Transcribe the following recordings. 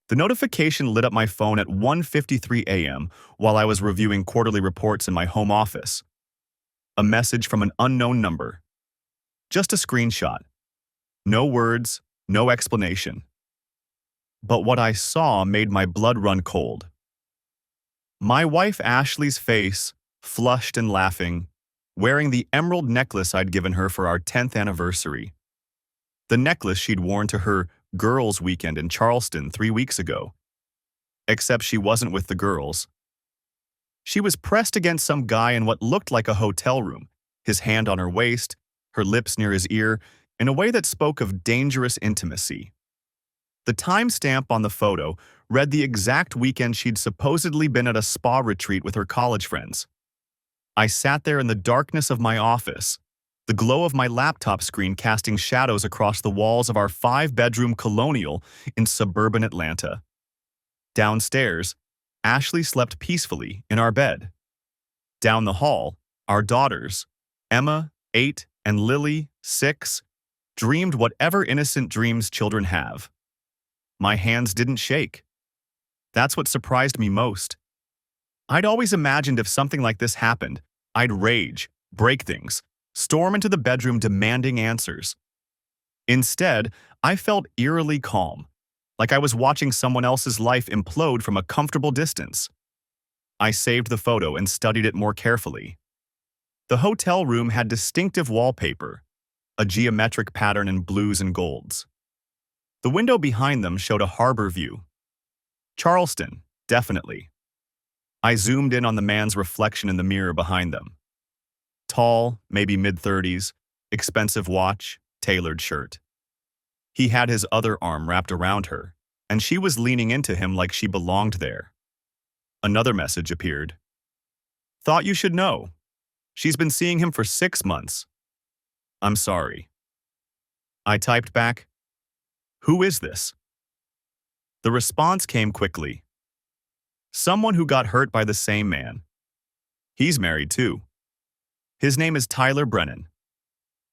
The notification lit up my phone at 1:53 a.m. while I was reviewing quarterly reports in my home office. A message from an unknown number. Just a screenshot. No words, no explanation. But what I saw made my blood run cold. My wife Ashley's face, flushed and laughing, wearing the emerald necklace I'd given her for our 10th anniversary. The necklace she'd worn to her girls' weekend in Charleston 3 weeks ago. Except she wasn't with the girls. She was pressed against some guy in what looked like a hotel room, his hand on her waist, her lips near his ear, in a way that spoke of dangerous intimacy. The timestamp on the photo read the exact weekend she'd supposedly been at a spa retreat with her college friends. I sat there in the darkness of my office, the glow of my laptop screen casting shadows across the walls of our 5-bedroom colonial in suburban Atlanta. Downstairs, Ashley slept peacefully in our bed. Down the hall, our daughters, Emma, 8, and Lily, 6, dreamed whatever innocent dreams children have. My hands didn't shake. That's what surprised me most. I'd always imagined if something like this happened, I'd rage, break things, storm into the bedroom demanding answers. Instead, I felt eerily calm, like I was watching someone else's life implode from a comfortable distance. I saved the photo and studied it more carefully. The hotel room had distinctive wallpaper, a geometric pattern in blues and golds. The window behind them showed a harbor view. Charleston, definitely. I zoomed in on the man's reflection in the mirror behind them. Tall, maybe mid-30s, expensive watch, tailored shirt. He had his other arm wrapped around her, and she was leaning into him like she belonged there. Another message appeared. Thought you should know. She's been seeing him for 6 months. I'm sorry. I typed back, "Who is this?" The response came quickly. Someone who got hurt by the same man. He's married too. His name is Tyler Brennan.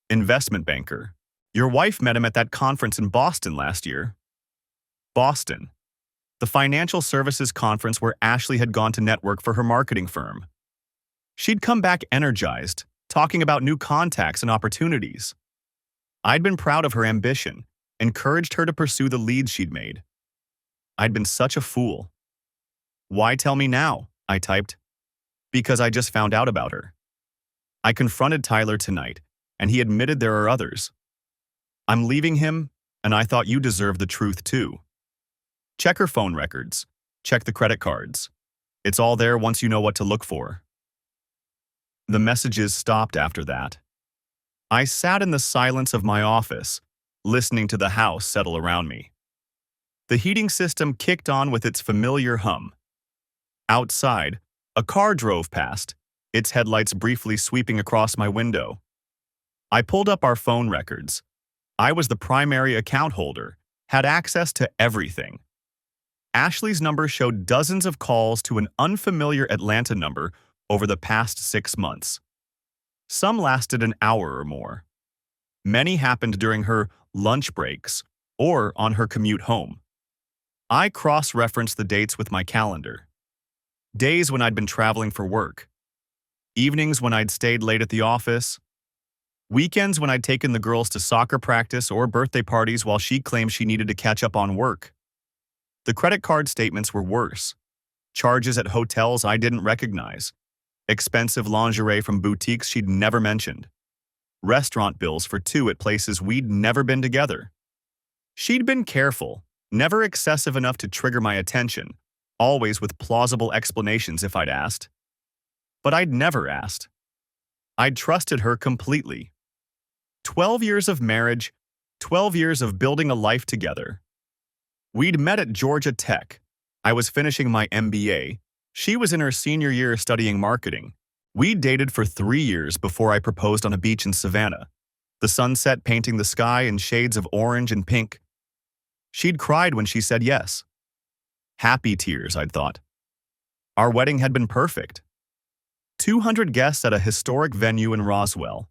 Investment banker. Your wife met him at that conference in Boston last year. Boston. The financial services conference where Ashley had gone to network for her marketing firm. She'd come back energized, talking about new contacts and opportunities. I'd been proud of her ambition, encouraged her to pursue the leads she'd made. I'd been such a fool. Why tell me now? I typed. Because I just found out about her. I confronted Tyler tonight, and he admitted there are others. I'm leaving him, and I thought you deserved the truth too. Check her phone records. Check the credit cards. It's all there once you know what to look for. The messages stopped after that. I sat in the silence of my office, listening to the house settle around me. The heating system kicked on with its familiar hum. Outside, a car drove past, its headlights briefly sweeping across my window. I pulled up our phone records. I was the primary account holder, had access to everything. Ashley's number showed dozens of calls to an unfamiliar Atlanta number over the past 6 months. Some lasted an hour or more. Many happened during her lunch breaks or on her commute home. I cross-referenced the dates with my calendar. Days when I'd been traveling for work. Evenings when I'd stayed late at the office. Weekends when I'd taken the girls to soccer practice or birthday parties while she claimed she needed to catch up on work. The credit card statements were worse. Charges at hotels I didn't recognize. Expensive lingerie from boutiques she'd never mentioned. Restaurant bills for 2 at places we'd never been together. She'd been careful, never excessive enough to trigger my attention, always with plausible explanations if I'd asked. But I'd never asked. I'd trusted her completely. 12 years of marriage, 12 years of building a life together. We'd met at Georgia Tech. I was finishing my MBA. She was in her senior year studying marketing. We dated for 3 years before I proposed on a beach in Savannah, the sunset painting the sky in shades of orange and pink. She'd cried when she said yes. Happy tears, I'd thought. Our wedding had been perfect. 200 guests at a historic venue in Roswell.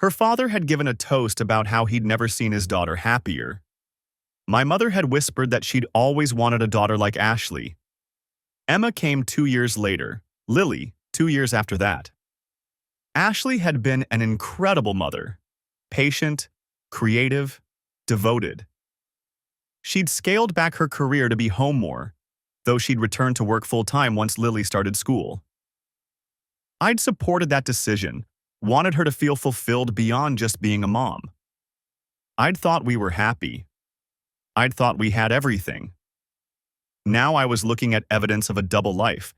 Her father had given a toast about how he'd never seen his daughter happier. My mother had whispered that she'd always wanted a daughter like Ashley. Emma came 2 years later, Lily 2 years after that. Ashley had been an incredible mother, patient, creative, devoted. She'd scaled back her career to be home more, though she'd returned to work full-time once Lily started school. I'd supported that decision, wanted her to feel fulfilled beyond just being a mom. I'd thought we were happy. I'd thought we had everything. Now I was looking at evidence of a double life,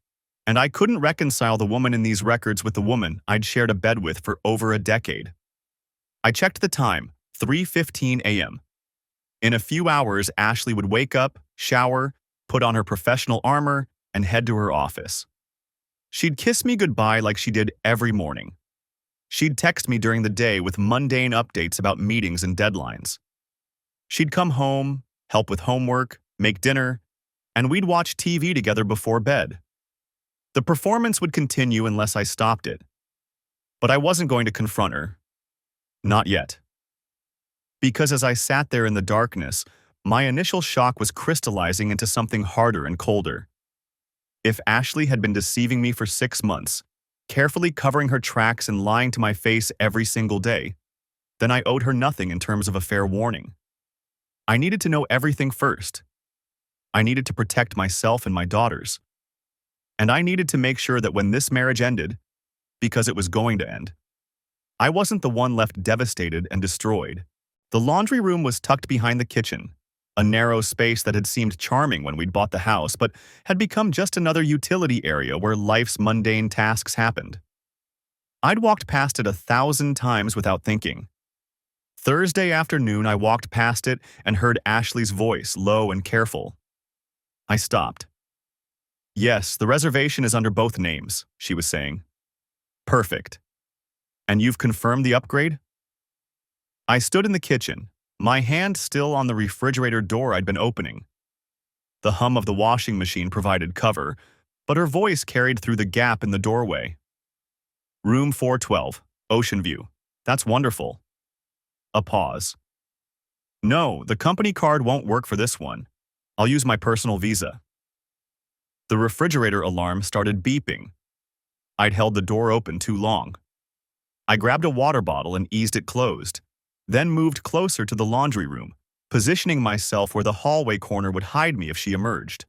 and I couldn't reconcile the woman in these records with the woman I'd shared a bed with for over a decade. I checked the time, 3:15 a.m. In a few hours, Ashley would wake up, shower, put on her professional armor, and head to her office. She'd kiss me goodbye like she did every morning. She'd text me during the day with mundane updates about meetings and deadlines. She'd come home, help with homework, make dinner, and we'd watch TV together before bed. The performance would continue unless I stopped it. But I wasn't going to confront her. Not yet. Because as I sat there in the darkness, my initial shock was crystallizing into something harder and colder. If Ashley had been deceiving me for 6 months, carefully covering her tracks and lying to my face every single day, then I owed her nothing in terms of a fair warning. I needed to know everything first. I needed to protect myself and my daughters. And I needed to make sure that when this marriage ended, because it was going to end, I wasn't the one left devastated and destroyed. The laundry room was tucked behind the kitchen, a narrow space that had seemed charming when we'd bought the house, but had become just another utility area where life's mundane tasks happened. I'd walked past it 1,000 times without thinking. Thursday afternoon, I walked past it and heard Ashley's voice, low and careful. I stopped. "Yes, the reservation is under both names," she was saying. "Perfect. And you've confirmed the upgrade?" I stood in the kitchen, my hand still on the refrigerator door I'd been opening. The hum of the washing machine provided cover, but her voice carried through the gap in the doorway. "Room 412, ocean view. That's wonderful." A pause. "No, the company card won't work for this one. I'll use my personal visa." The refrigerator alarm started beeping. I'd held the door open too long. I grabbed a water bottle and eased it closed, then moved closer to the laundry room, positioning myself where the hallway corner would hide me if she emerged.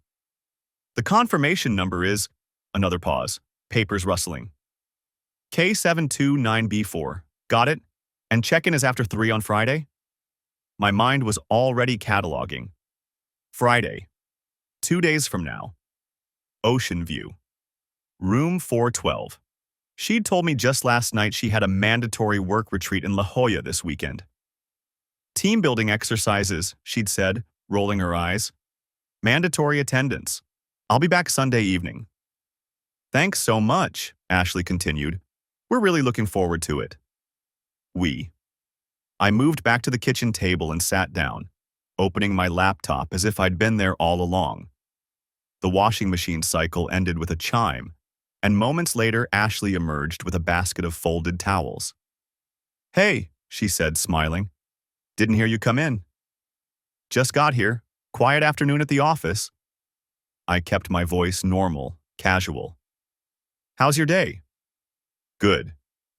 "The confirmation number is—" Another pause, papers rustling. "K729B4. Got it? And check-in is after 3 on Friday?" My mind was already cataloging. Friday. 2 days from now. Ocean view. Room 412. She'd told me just last night she had a mandatory work retreat in La Jolla this weekend. "Team-building exercises," she'd said, rolling her eyes. "Mandatory attendance. I'll be back Sunday evening." "Thanks so much," Ashley continued. "We're really looking forward to it." I moved back to the kitchen table and sat down, opening my laptop as if I'd been there all along. The washing machine cycle ended with a chime, and moments later Ashley emerged with a basket of folded towels. "Hey," she said, smiling. "Didn't hear you come in." "Just got here. Quiet afternoon at the office." I kept my voice normal, casual. "How's your day?" "Good.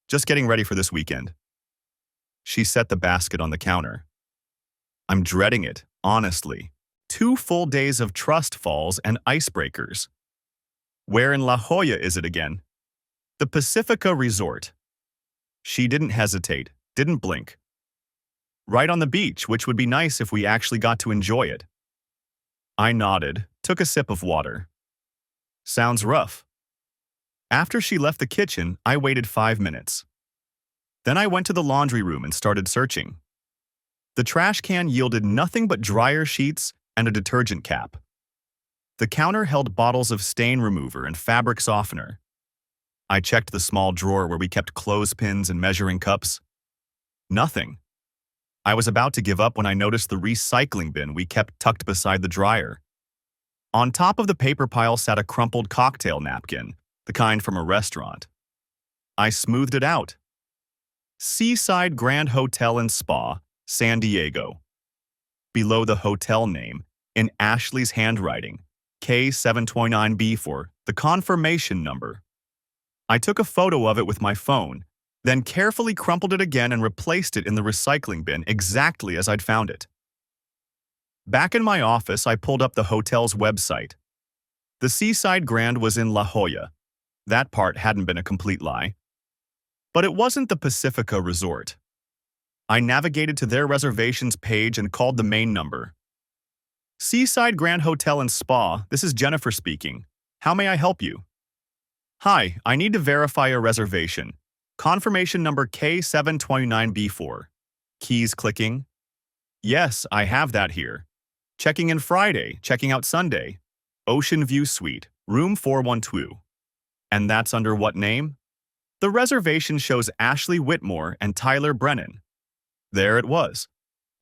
Just getting ready for this weekend." She set the basket on the counter. "I'm dreading it, honestly. 2 full days of trust falls and icebreakers." "Where in La Jolla is it again?" "The Pacifica Resort." She didn't hesitate, didn't blink. "Right on the beach, which would be nice if we actually got to enjoy it." I nodded, took a sip of water. "Sounds rough." After she left the kitchen, I waited 5 minutes. Then I went to the laundry room and started searching. The trash can yielded nothing but dryer sheets and a detergent cap. The counter held bottles of stain remover and fabric softener. I checked the small drawer where we kept clothespins and measuring cups. Nothing. I was about to give up when I noticed the recycling bin we kept tucked beside the dryer. On top of the paper pile sat a crumpled cocktail napkin, the kind from a restaurant. I smoothed it out. "Seaside Grand Hotel and Spa, San Diego." below the hotel name, in Ashley's handwriting, K729B4, the confirmation number. I took a photo of it with my phone, then carefully crumpled it again and replaced it in the recycling bin exactly as I'd found it. Back in my office, I pulled up the hotel's website. The Seaside Grand was in La Jolla. That part hadn't been a complete lie. But it wasn't the Pacifica Resort. I navigated to their reservations page and called the main number. Seaside Grand Hotel and Spa, this is Jennifer speaking. How may I help you? Hi, I need to verify a reservation. Confirmation number K729B4. Keys clicking. Yes, I have that here. Checking in Friday, checking out Sunday. Ocean View Suite, room 412. And that's under what name? The reservation shows Ashley Whitmore and Tyler Brennan. There it was.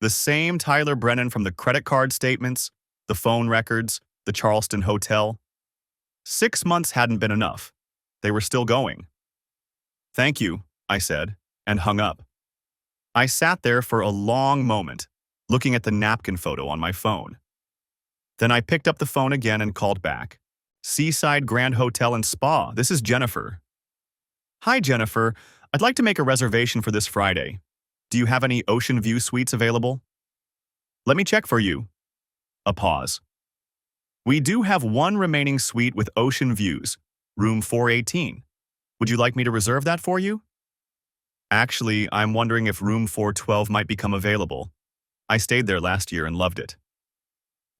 The same Tyler Brennan from the credit card statements, the phone records, the Charleston Hotel. 6 months hadn't been enough. They were still going. Thank you, I said, and hung up. I sat there for a long moment, looking at the napkin photo on my phone. Then I picked up the phone again and called back. Seaside Grand Hotel and Spa, this is Jennifer. Hi, Jennifer. I'd like to make a reservation for this Friday. Do you have any Ocean View suites available? Let me check for you. A pause. We do have one remaining suite with ocean views, room 418. Would you like me to reserve that for you? Actually, I'm wondering if room 412 might become available. I stayed there last year and loved it.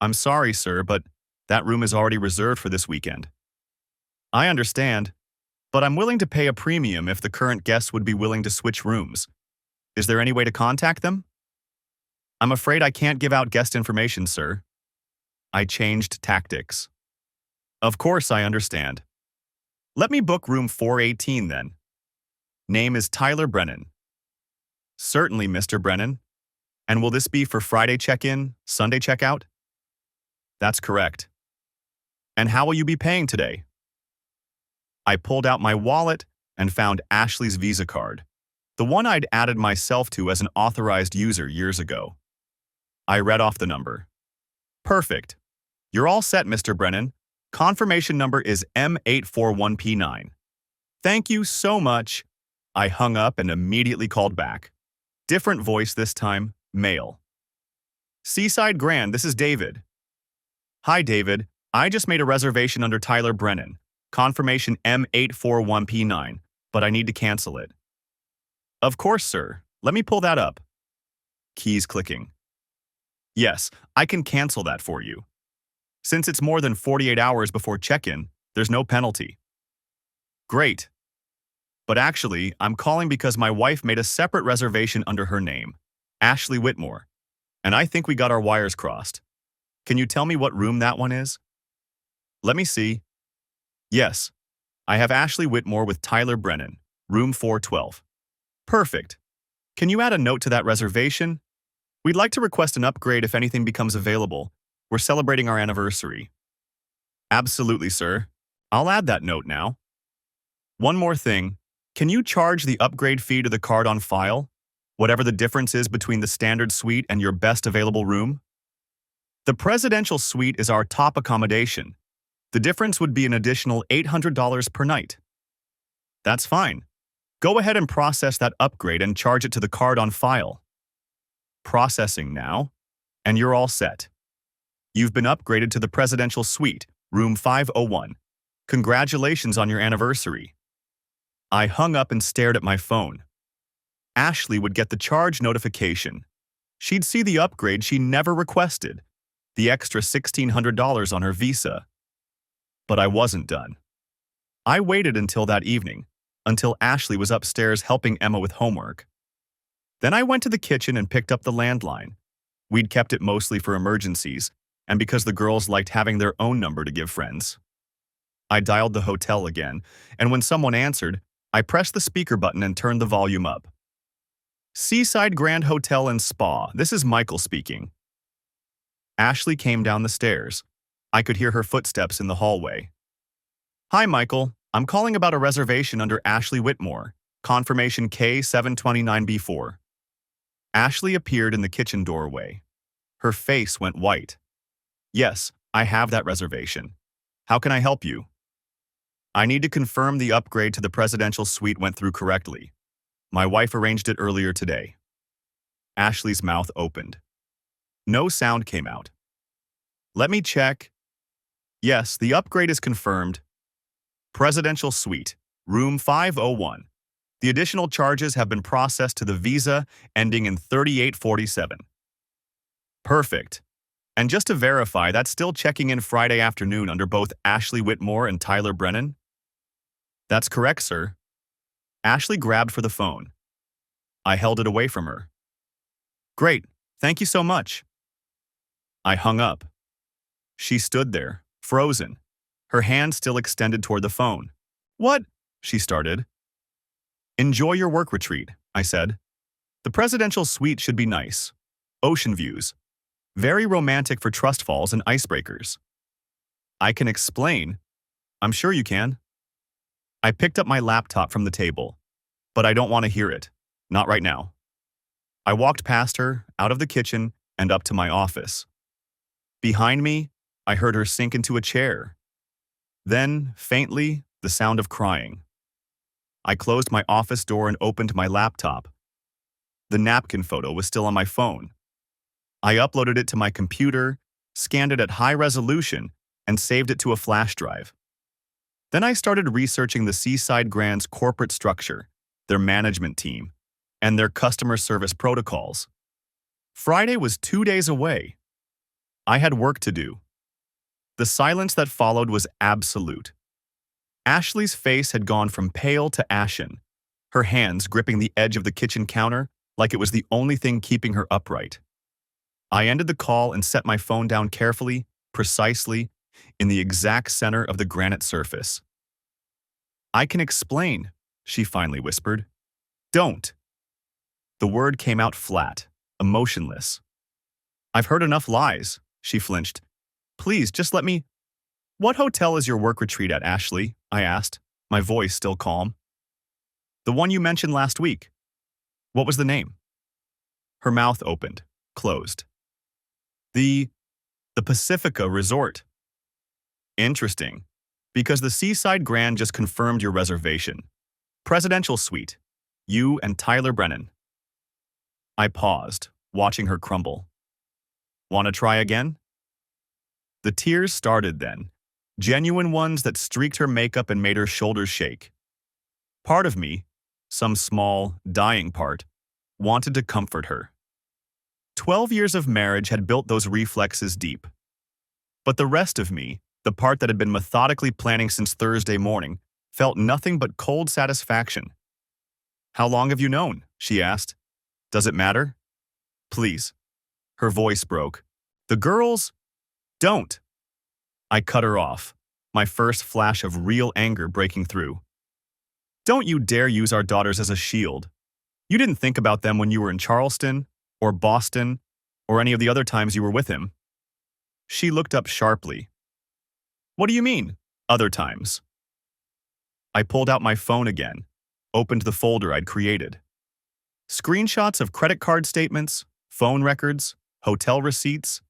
I'm sorry, sir, but that room is already reserved for this weekend. I understand, but I'm willing to pay a premium if the current guests would be willing to switch rooms. Is there any way to contact them? I'm afraid I can't give out guest information, sir. I changed tactics. Of course, I understand. Let me book room 418 then. Name is Tyler Brennan. Certainly, Mr. Brennan. And will this be for Friday check-in, Sunday check-out? That's correct. And how will you be paying today? I pulled out my wallet and found Ashley's Visa card, the one I'd added myself to as an authorized user years ago. I read off the number. Perfect. You're all set, Mr. Brennan. Confirmation number is M841P9. Thank you so much. I hung up and immediately called back. Different voice this time, male. Seaside Grand, this is David. Hi, David. I just made a reservation under Tyler Brennan. Confirmation M841P9, but I need to cancel it. Of course, sir. Let me pull that up. Keys clicking. Yes, I can cancel that for you. Since it's more than 48 hours before check-in, there's no penalty. Great. But actually, I'm calling because my wife made a separate reservation under her name, Ashley Whitmore, and I think we got our wires crossed. Can you tell me what room that one is? Let me see. Yes, I have Ashley Whitmore with Tyler Brennan, room 412. Perfect. Can you add a note to that reservation? We'd like to request an upgrade if anything becomes available. We're celebrating our anniversary. Absolutely, sir. I'll add that note now. One more thing. Can you charge the upgrade fee to the card on file, whatever the difference is between the standard suite and your best available room? The presidential suite is our top accommodation. The difference would be an additional $800 per night. That's fine. Go ahead and process that upgrade and charge it to the card on file. Processing now, and you're all set. You've been upgraded to the presidential suite, room 501. Congratulations on your anniversary. I hung up and stared at my phone. Ashley would get the charge notification. She'd see the upgrade she never requested, the extra $1,600 on her visa. But I wasn't done. I waited until that evening, until Ashley was upstairs helping Emma with homework. Then I went to the kitchen and picked up the landline. We'd kept it mostly for emergencies, and because the girls liked having their own number to give friends. I dialed the hotel again, and when someone answered, I pressed the speaker button and turned the volume up. Seaside Grand Hotel and Spa, this is Michael speaking. Ashley came down the stairs. I could hear her footsteps in the hallway. Hi, Michael. I'm calling about a reservation under Ashley Whitmore, confirmation K729B4. Ashley appeared in the kitchen doorway. Her face went white. Yes, I have that reservation. How can I help you? I need to confirm the upgrade to the presidential suite went through correctly. My wife arranged it earlier today. Ashley's mouth opened. No sound came out. Let me check. Yes, the upgrade is confirmed. Presidential Suite, Room 501. The additional charges have been processed to the visa ending in 3847. Perfect. And just to verify, that's still checking in Friday afternoon under both Ashley Whitmore and Tyler Brennan? That's correct, sir. Ashley grabbed for the phone. I held it away from her. Great, thank you so much. I hung up. She stood there, frozen, her hand still extended toward the phone. What? She started. Enjoy your work retreat, I said. The presidential suite should be nice. Ocean views. Very romantic for trust falls and icebreakers. I can explain. I'm sure you can. I picked up my laptop from the table, but I don't want to hear it. Not right now. I walked past her, out of the kitchen, and up to my office. Behind me, I heard her sink into a chair. Then, faintly, the sound of crying. I closed my office door and opened my laptop. The napkin photo was still on my phone. I uploaded it to my computer, scanned it at high resolution, and saved it to a flash drive. Then I started researching the Seaside Grand's corporate structure, their management team, and their customer service protocols. Friday was 2 days away. I had work to do. The silence that followed was absolute. Ashley's face had gone from pale to ashen, her hands gripping the edge of the kitchen counter like it was the only thing keeping her upright. I ended the call and set my phone down carefully, precisely, in the exact center of the granite surface. I can explain, she finally whispered. Don't. The word came out flat, emotionless. I've heard enough lies, she flinched. Please, just let me. What hotel is your work retreat at, Ashley? I asked, my voice still calm. The one you mentioned last week. What was the name? Her mouth opened, closed. The Pacifica Resort. Interesting, because the Seaside Grand just confirmed your reservation. Presidential Suite. You and Tyler Brennan. I paused, watching her crumble. Want to try again? The tears started then, genuine ones that streaked her makeup and made her shoulders shake. Part of me, some small, dying part, wanted to comfort her. 12 years of marriage had built those reflexes deep. But the rest of me, the part that had been methodically planning since Thursday morning, felt nothing but cold satisfaction. How long have you known? She asked. Does it matter? Please. Her voice broke. The girls? Don't. I cut her off, my first flash of real anger breaking through. Don't you dare use our daughters as a shield. You didn't think about them when you were in Charleston, or Boston, or any of the other times you were with him. She looked up sharply. What do you mean, other times? I pulled out my phone again, opened the folder I'd created. Screenshots of credit card statements, phone records, hotel receipts.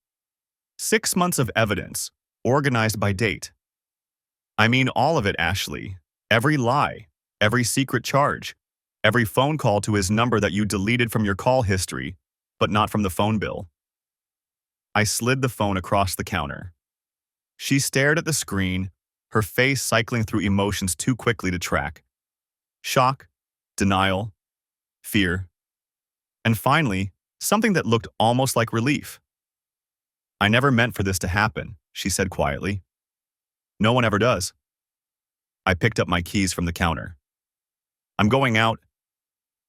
6 months of evidence, organized by date. I mean all of it, Ashley. Every lie, every secret charge, every phone call to his number that you deleted from your call history, but not from the phone bill. I slid the phone across the counter. She stared at the screen, her face cycling through emotions too quickly to track. Shock, denial, fear, and finally, something that looked almost like relief. I never meant for this to happen, she said quietly. No one ever does. I picked up my keys from the counter. I'm going out.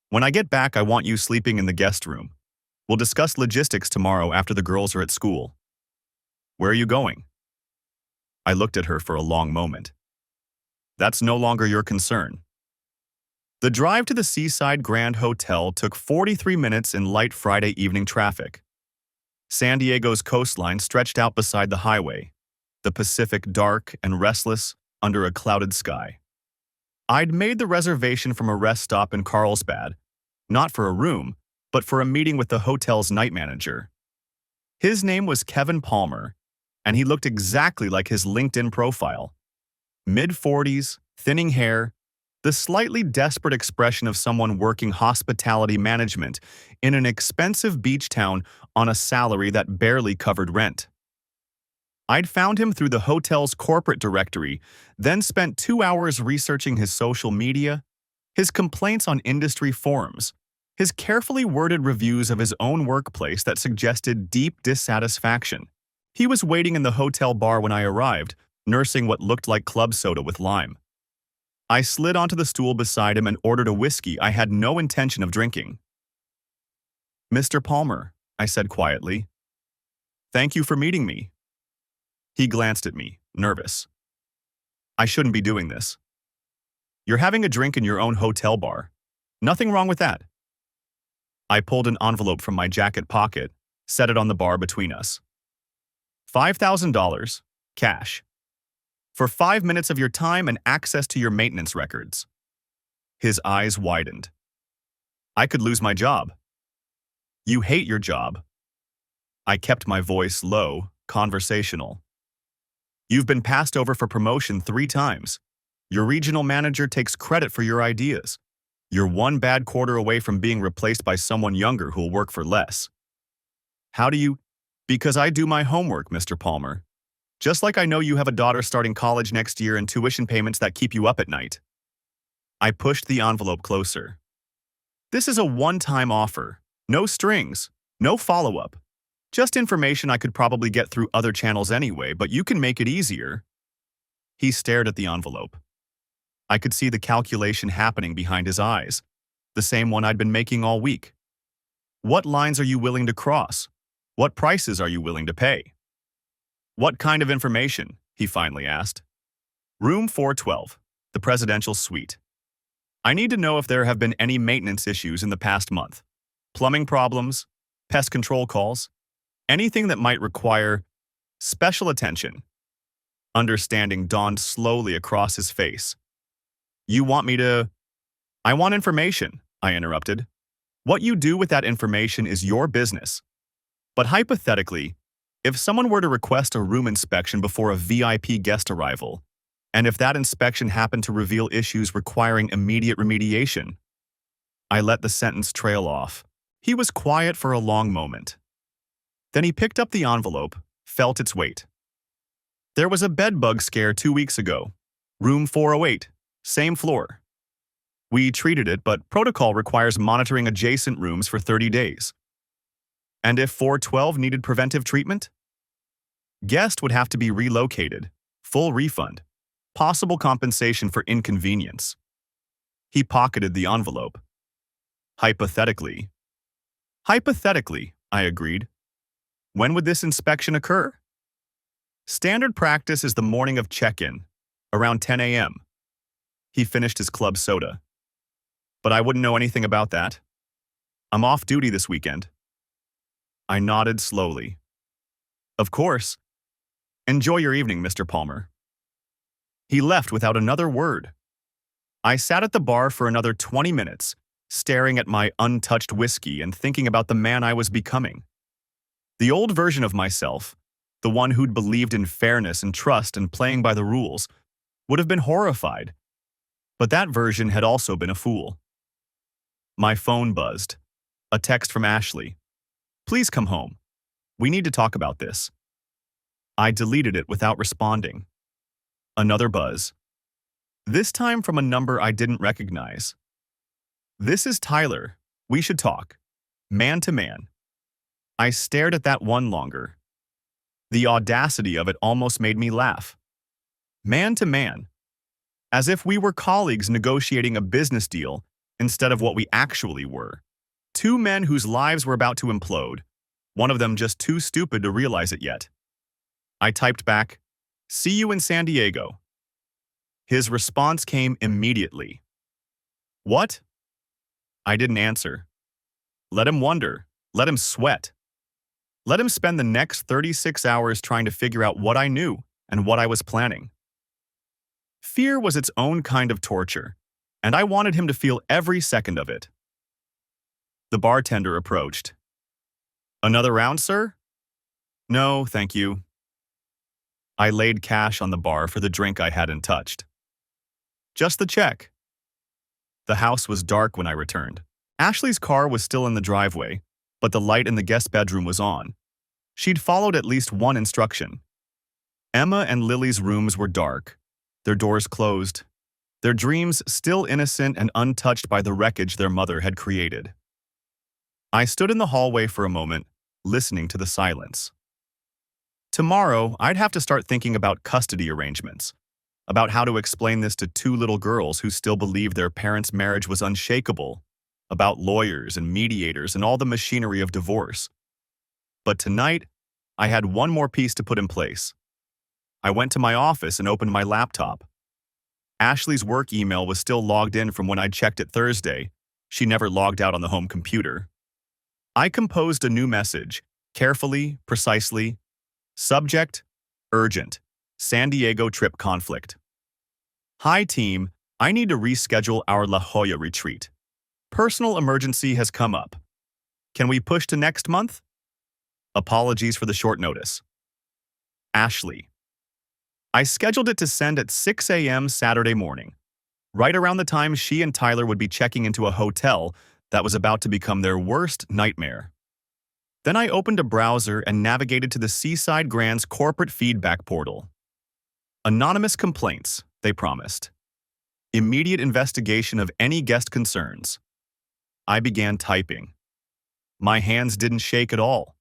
When I get back, I want you sleeping in the guest room. We'll discuss logistics tomorrow after the girls are at school. Where are you going? I looked at her for a long moment. That's no longer your concern. The drive to the Seaside Grand Hotel took 43 minutes in light Friday evening traffic. San Diego's coastline stretched out beside the highway, the Pacific dark and restless under a clouded sky. I'd made the reservation from a rest stop in Carlsbad, not for a room, but for a meeting with the hotel's night manager. His name was Kevin Palmer, and he looked exactly like his LinkedIn profile. Mid-40s, thinning hair, the slightly desperate expression of someone working hospitality management in an expensive beach town on a salary that barely covered rent. I'd found him through the hotel's corporate directory, then spent 2 hours researching his social media, his complaints on industry forums, his carefully worded reviews of his own workplace that suggested deep dissatisfaction. He was waiting in the hotel bar when I arrived, nursing what looked like club soda with lime. I slid onto the stool beside him and ordered a whiskey I had no intention of drinking. "Mr. Palmer," I said quietly. "Thank you for meeting me." He glanced at me, nervous. "I shouldn't be doing this." "You're having a drink in your own hotel bar. Nothing wrong with that." I pulled an envelope from my jacket pocket, set it on the bar between us. $5,000, cash. For 5 minutes of your time and access to your maintenance records. His eyes widened. "I could lose my job." "You hate your job." I kept my voice low, conversational. "You've been passed over for promotion 3 times. Your regional manager takes credit for your ideas. You're one bad quarter away from being replaced by someone younger who'll work for less." "How do you—" "Because I do my homework, Mr. Palmer. Just like I know you have a daughter starting college next year and tuition payments that keep you up at night." I pushed the envelope closer. "This is a one-time offer. No strings, no follow-up. Just information I could probably get through other channels anyway, but you can make it easier." He stared at the envelope. I could see the calculation happening behind his eyes, the same one I'd been making all week. "What lines are you willing to cross? What prices are you willing to pay?" "What kind of information?" he finally asked. "Room 412, the presidential suite. I need to know if there have been any maintenance issues in the past month. Plumbing problems, pest control calls, anything that might require special attention." Understanding dawned slowly across his face. "You want me to—" "I want information," I interrupted. "What you do with that information is your business. But hypothetically, if someone were to request a room inspection before a VIP guest arrival, and if that inspection happened to reveal issues requiring immediate remediation—" I let the sentence trail off. He was quiet for a long moment. Then he picked up the envelope, felt its weight. "There was a bedbug scare 2 weeks ago. Room 408, same floor. We treated it, but protocol requires monitoring adjacent rooms for 30 days. And if 412 needed preventive treatment? Guest would have to be relocated, full refund, possible compensation for inconvenience." He pocketed the envelope. "Hypothetically." "Hypothetically," I agreed. "When would this inspection occur?" "Standard practice is the morning of check-in, around 10 a.m. He finished his club soda. "But I wouldn't know anything about that. I'm off duty this weekend." I nodded slowly. "Of course. Enjoy your evening, Mr. Palmer." He left without another word. I sat at the bar for another 20 minutes, staring at my untouched whiskey and thinking about the man I was becoming. The old version of myself, the one who'd believed in fairness and trust and playing by the rules, would have been horrified. But that version had also been a fool. My phone buzzed. A text from Ashley. "Please come home. We need to talk about this." I deleted it without responding. Another buzz. This time from a number I didn't recognize. "This is Tyler. We should talk. Man to man." I stared at that one longer. The audacity of it almost made me laugh. Man to man. As if we were colleagues negotiating a business deal instead of what we actually were. 2 men whose lives were about to implode, one of them just too stupid to realize it yet. I typed back, "See you in San Diego." His response came immediately. "What?" I didn't answer. Let him wonder. Let him sweat. Let him spend the next 36 hours trying to figure out what I knew and what I was planning. Fear was its own kind of torture, and I wanted him to feel every second of it. The bartender approached. "Another round, sir?" No, thank you. I laid cash on the bar for the drink I hadn't touched. Just the check. The house was dark when I returned. Ashley's car was still in the driveway, but the light in the guest bedroom was on. She'd followed at least one instruction. Emma and Lily's rooms were dark, their doors closed, their dreams still innocent and untouched by the wreckage their mother had created. I stood in the hallway for a moment, listening to the silence. Tomorrow, I'd have to start thinking about custody arrangements, about how to explain this to two little girls who still believed their parents' marriage was unshakable, about lawyers and mediators and all the machinery of divorce. But tonight, I had one more piece to put in place. I went to my office and opened my laptop. Ashley's work email was still logged in from when I'd checked it Thursday. She never logged out on the home computer. I composed a new message, carefully, precisely. Subject, urgent, San Diego trip conflict. Hi team, I need to reschedule our La Jolla retreat. Personal emergency has come up. Can we push to next month? Apologies for the short notice. Ashley. I scheduled it to send at 6 a.m. Saturday morning, right around the time she and Tyler would be checking into a hotel that was about to become their worst nightmare. Then I opened a browser and navigated to the Seaside Grand's corporate feedback portal. Anonymous complaints, they promised. Immediate investigation of any guest concerns. I began typing. My hands didn't shake at all.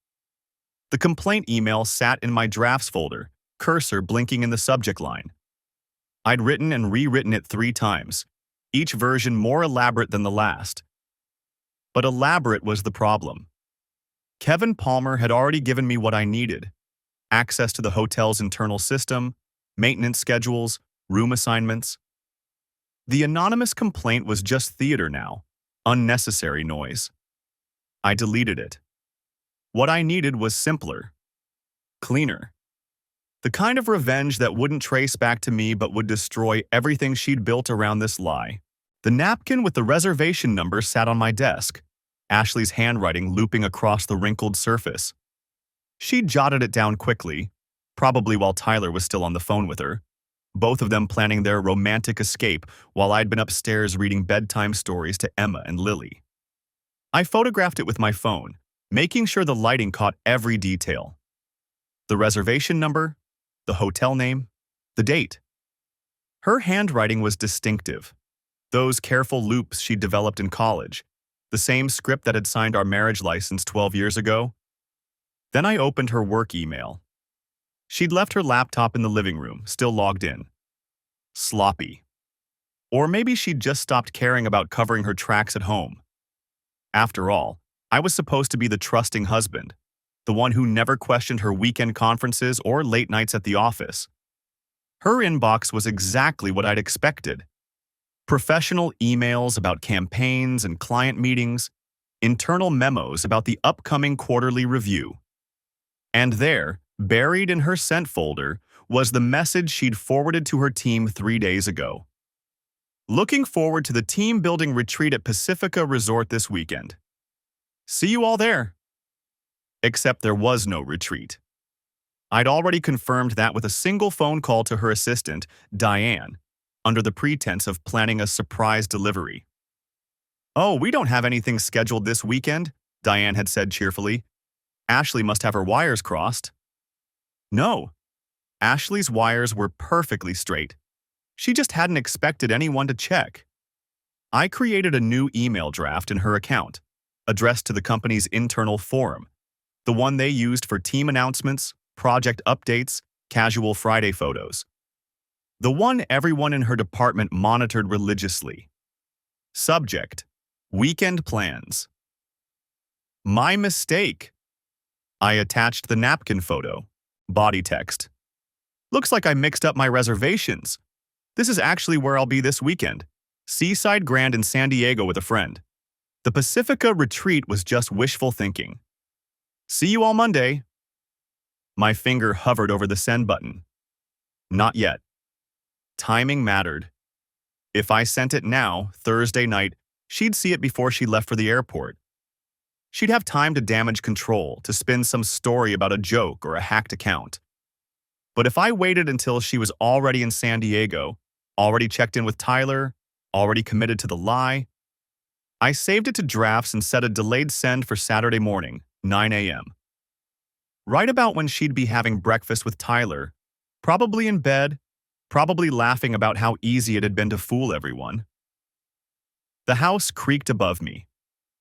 The complaint email sat in my drafts folder, cursor blinking in the subject line. I'd written and rewritten it 3 times, each version more elaborate than the last. But elaborate was the problem. Kevin Palmer had already given me what I needed: access to the hotel's internal system, maintenance schedules, room assignments. The anonymous complaint was just theater now, unnecessary noise. I deleted it. What I needed was simpler, cleaner. The kind of revenge that wouldn't trace back to me but would destroy everything she'd built around this lie. The napkin with the reservation number sat on my desk, Ashley's handwriting looping across the wrinkled surface. She'd jotted it down quickly, probably while Tyler was still on the phone with her, both of them planning their romantic escape while I'd been upstairs reading bedtime stories to Emma and Lily. I photographed it with my phone, making sure the lighting caught every detail. The reservation number, the hotel name, the date. Her handwriting was distinctive. Those careful loops she'd developed in college, the same script that had signed our marriage license 12 years ago. Then I opened her work email. She'd left her laptop in the living room, still logged in. Sloppy. Or maybe she'd just stopped caring about covering her tracks at home. After all, I was supposed to be the trusting husband, the one who never questioned her weekend conferences or late nights at the office. Her inbox was exactly what I'd expected. Professional emails about campaigns and client meetings, internal memos about the upcoming quarterly review. And there, buried in her sent folder, was the message she'd forwarded to her team 3 days ago. Looking forward to the team-building retreat at Pacifica Resort this weekend. See you all there. Except there was no retreat. I'd already confirmed that with a single phone call to her assistant, Diane, under the pretense of planning a surprise delivery. "Oh, we don't have anything scheduled this weekend," Diane had said cheerfully. "Ashley must have her wires crossed." No. Ashley's wires were perfectly straight. She just hadn't expected anyone to check. I created a new email draft in her account, addressed to the company's internal forum, the one they used for team announcements, project updates, casual Friday photos. The one everyone in her department monitored religiously. Subject: weekend plans. My mistake. I attached the napkin photo. Body text: looks like I mixed up my reservations. This is actually where I'll be this weekend. Seaside Grand in San Diego with a friend. The Pacifica retreat was just wishful thinking. See you all Monday. My finger hovered over the send button. Not yet. Timing mattered. If I sent it now, Thursday night, she'd see it before she left for the airport. She'd have time to damage control, to spin some story about a joke or a hacked account. But if I waited until she was already in San Diego, already checked in with Tyler, already committed to the lie, I saved it to drafts and set a delayed send for Saturday morning, 9 a.m. Right about when she'd be having breakfast with Tyler, probably in bed, probably laughing about how easy it had been to fool everyone. The house creaked above me,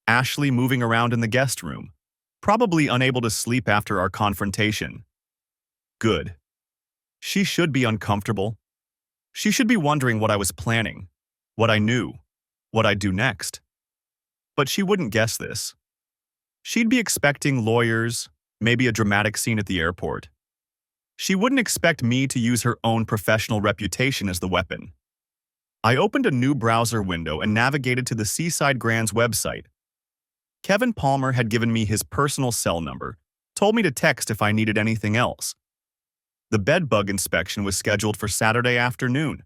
Ashley moving around in the guest room, probably unable to sleep after our confrontation. Good. She should be uncomfortable. She should be wondering what I was planning, what I knew, what I'd do next. But she wouldn't guess this. She'd be expecting lawyers, maybe a dramatic scene at the airport. She wouldn't expect me to use her own professional reputation as the weapon. I opened a new browser window and navigated to the Seaside Grand's website. Kevin Palmer had given me his personal cell number, told me to text if I needed anything else. The bed bug inspection was scheduled for Saturday afternoon,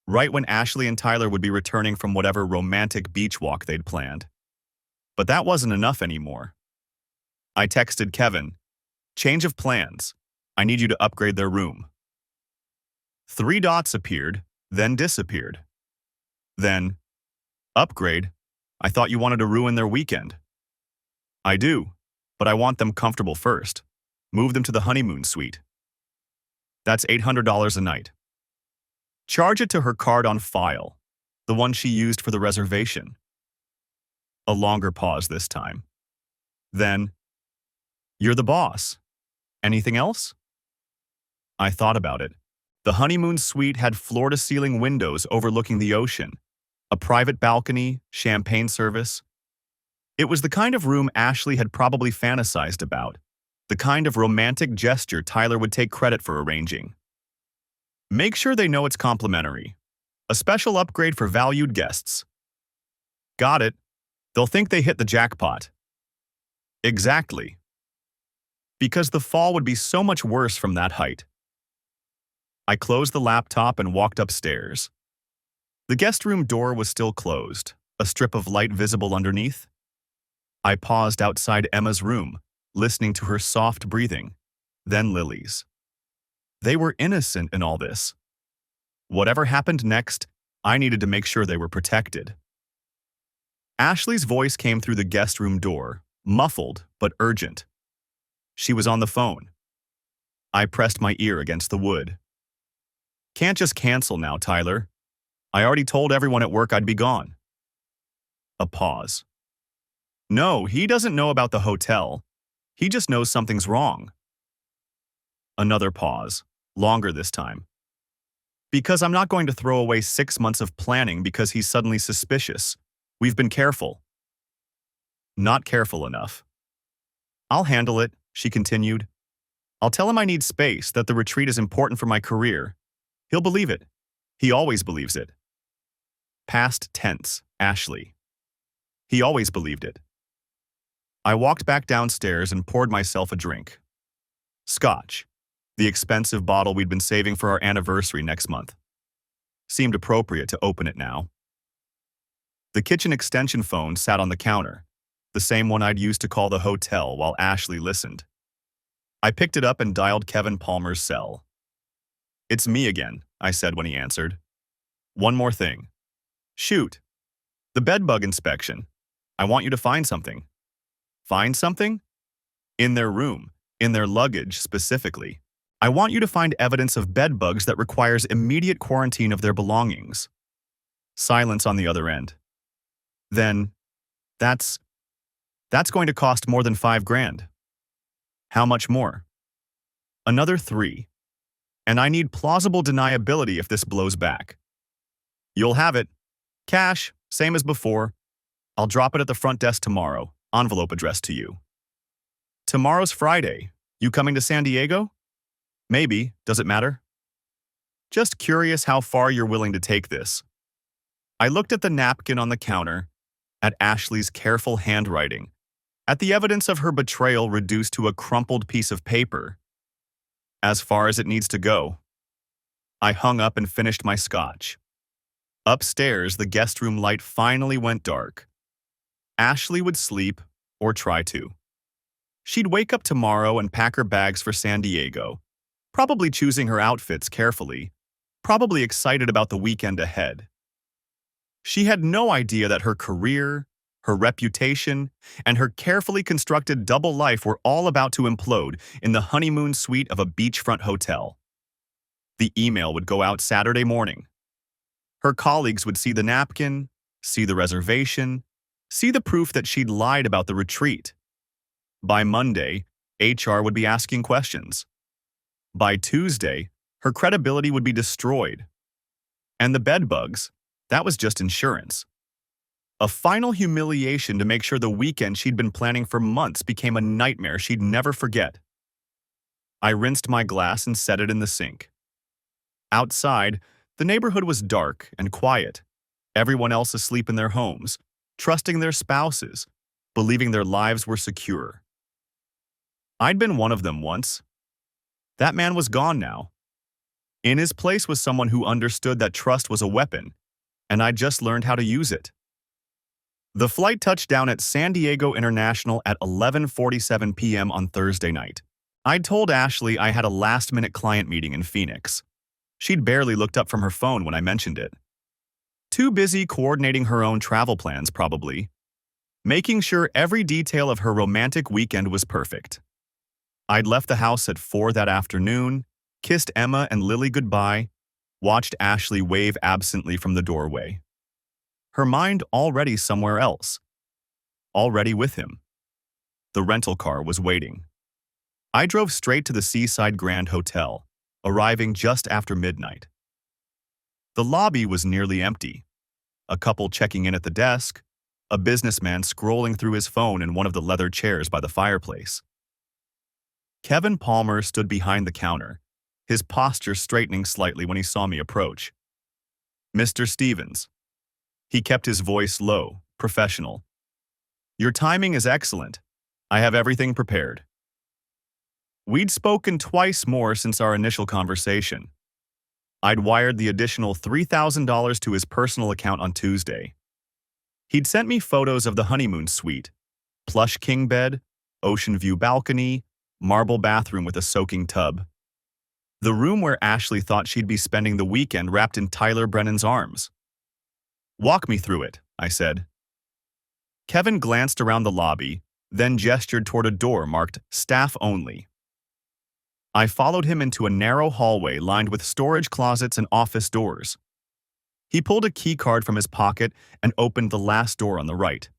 right when Ashley and Tyler would be returning from whatever romantic beach walk they'd planned. But that wasn't enough anymore. I texted Kevin, "Change of plans. I need you to upgrade their room." 3 dots appeared, then disappeared. Then, "Upgrade? I thought you wanted to ruin their weekend." "I do, but I want them comfortable first. Move them to the honeymoon suite. That's $800 a night. Charge it to her card on file, the one she used for the reservation." A longer pause this time. Then, "You're the boss. Anything else?" I thought about it. The honeymoon suite had floor-to-ceiling windows overlooking the ocean, a private balcony, champagne service. It was the kind of room Ashley had probably fantasized about, the kind of romantic gesture Tyler would take credit for arranging. Make sure they know it's complimentary. A special upgrade for valued guests. Got it. They'll think they hit the jackpot. Exactly. Because the fall would be so much worse from that height. I closed the laptop and walked upstairs. The guest room door was still closed, a strip of light visible underneath. I paused outside Emma's room, listening to her soft breathing, then Lily's. They were innocent in all this. Whatever happened next, I needed to make sure they were protected. Ashley's voice came through the guest room door, muffled but urgent. She was on the phone. I pressed my ear against the wood. "Can't just cancel now, Tyler. I already told everyone at work I'd be gone." A pause. "No, he doesn't know about the hotel. He just knows something's wrong." Another pause, longer this time. "Because I'm not going to throw away 6 months of planning because he's suddenly suspicious. We've been careful." "Not careful enough." "I'll handle it," she continued. "I'll tell him I need space, that the retreat is important for my career. He'll believe it. He always believes it." Past tense, Ashley. He always believed it. I walked back downstairs and poured myself a drink. Scotch, the expensive bottle we'd been saving for our anniversary next month. Seemed appropriate to open it now. The kitchen extension phone sat on the counter, the same one I'd used to call the hotel while Ashley listened. I picked it up and dialed Kevin Palmer's cell. "It's me again," I said when he answered. "One more thing." "Shoot. The bedbug inspection. I want you to find something." "Find something?" "In their room, in their luggage specifically. I want you to find evidence of bedbugs that requires immediate quarantine of their belongings." Silence on the other end. "Then, that's going to cost more than $5,000. "How much more?" "Another 3. And I need plausible deniability if this blows back." "You'll have it. Cash, same as before. I'll drop it at the front desk tomorrow, envelope addressed to you." "Tomorrow's Friday. You coming to San Diego?" "Maybe. Does it matter?" "Just curious how far you're willing to take this." I looked at the napkin on the counter, at Ashley's careful handwriting, at the evidence of her betrayal reduced to a crumpled piece of paper. As far as it needs to go. I hung up and finished my scotch. Upstairs, the guest room light finally went dark. Ashley would sleep, or try to. She'd wake up tomorrow and pack her bags for San Diego, probably choosing her outfits carefully, probably excited about the weekend ahead. She had no idea that her career, her reputation, and her carefully constructed double life were all about to implode in the honeymoon suite of a beachfront hotel. The email would go out Saturday morning. Her colleagues would see the napkin, see the reservation, see the proof that she'd lied about the retreat. By Monday, HR would be asking questions. By Tuesday, her credibility would be destroyed. And the bedbugs, that was just insurance. A final humiliation to make sure the weekend she'd been planning for months became a nightmare she'd never forget. I rinsed my glass and set it in the sink. Outside, the neighborhood was dark and quiet, everyone else asleep in their homes, trusting their spouses, believing their lives were secure. I'd been one of them once. That man was gone now. In his place was someone who understood that trust was a weapon, and I'd just learned how to use it. The flight touched down at San Diego International at 11:47 p.m. on Thursday night. I'd told Ashley I had a last-minute client meeting in Phoenix. She'd barely looked up from her phone when I mentioned it. Too busy coordinating her own travel plans, probably. Making sure every detail of her romantic weekend was perfect. I'd left the house at 4 that afternoon, kissed Emma and Lily goodbye, watched Ashley wave absently from the doorway. Her mind already somewhere else. Already with him. The rental car was waiting. I drove straight to the Seaside Grand Hotel, arriving just after midnight. The lobby was nearly empty. A couple checking in at the desk, a businessman scrolling through his phone in one of the leather chairs by the fireplace. Kevin Palmer stood behind the counter, his posture straightening slightly when he saw me approach. "Mr. Stevens." He kept his voice low, professional. "Your timing is excellent. I have everything prepared." We'd spoken twice more since our initial conversation. I'd wired the additional $3,000 to his personal account on Tuesday. He'd sent me photos of the honeymoon suite, plush king bed, ocean view balcony, marble bathroom with a soaking tub. The room where Ashley thought she'd be spending the weekend wrapped in Tyler Brennan's arms. "Walk me through it," I said. Kevin glanced around the lobby, then gestured toward a door marked "Staff Only." I followed him into a narrow hallway lined with storage closets and office doors. He pulled a key card from his pocket and opened the last door on the right.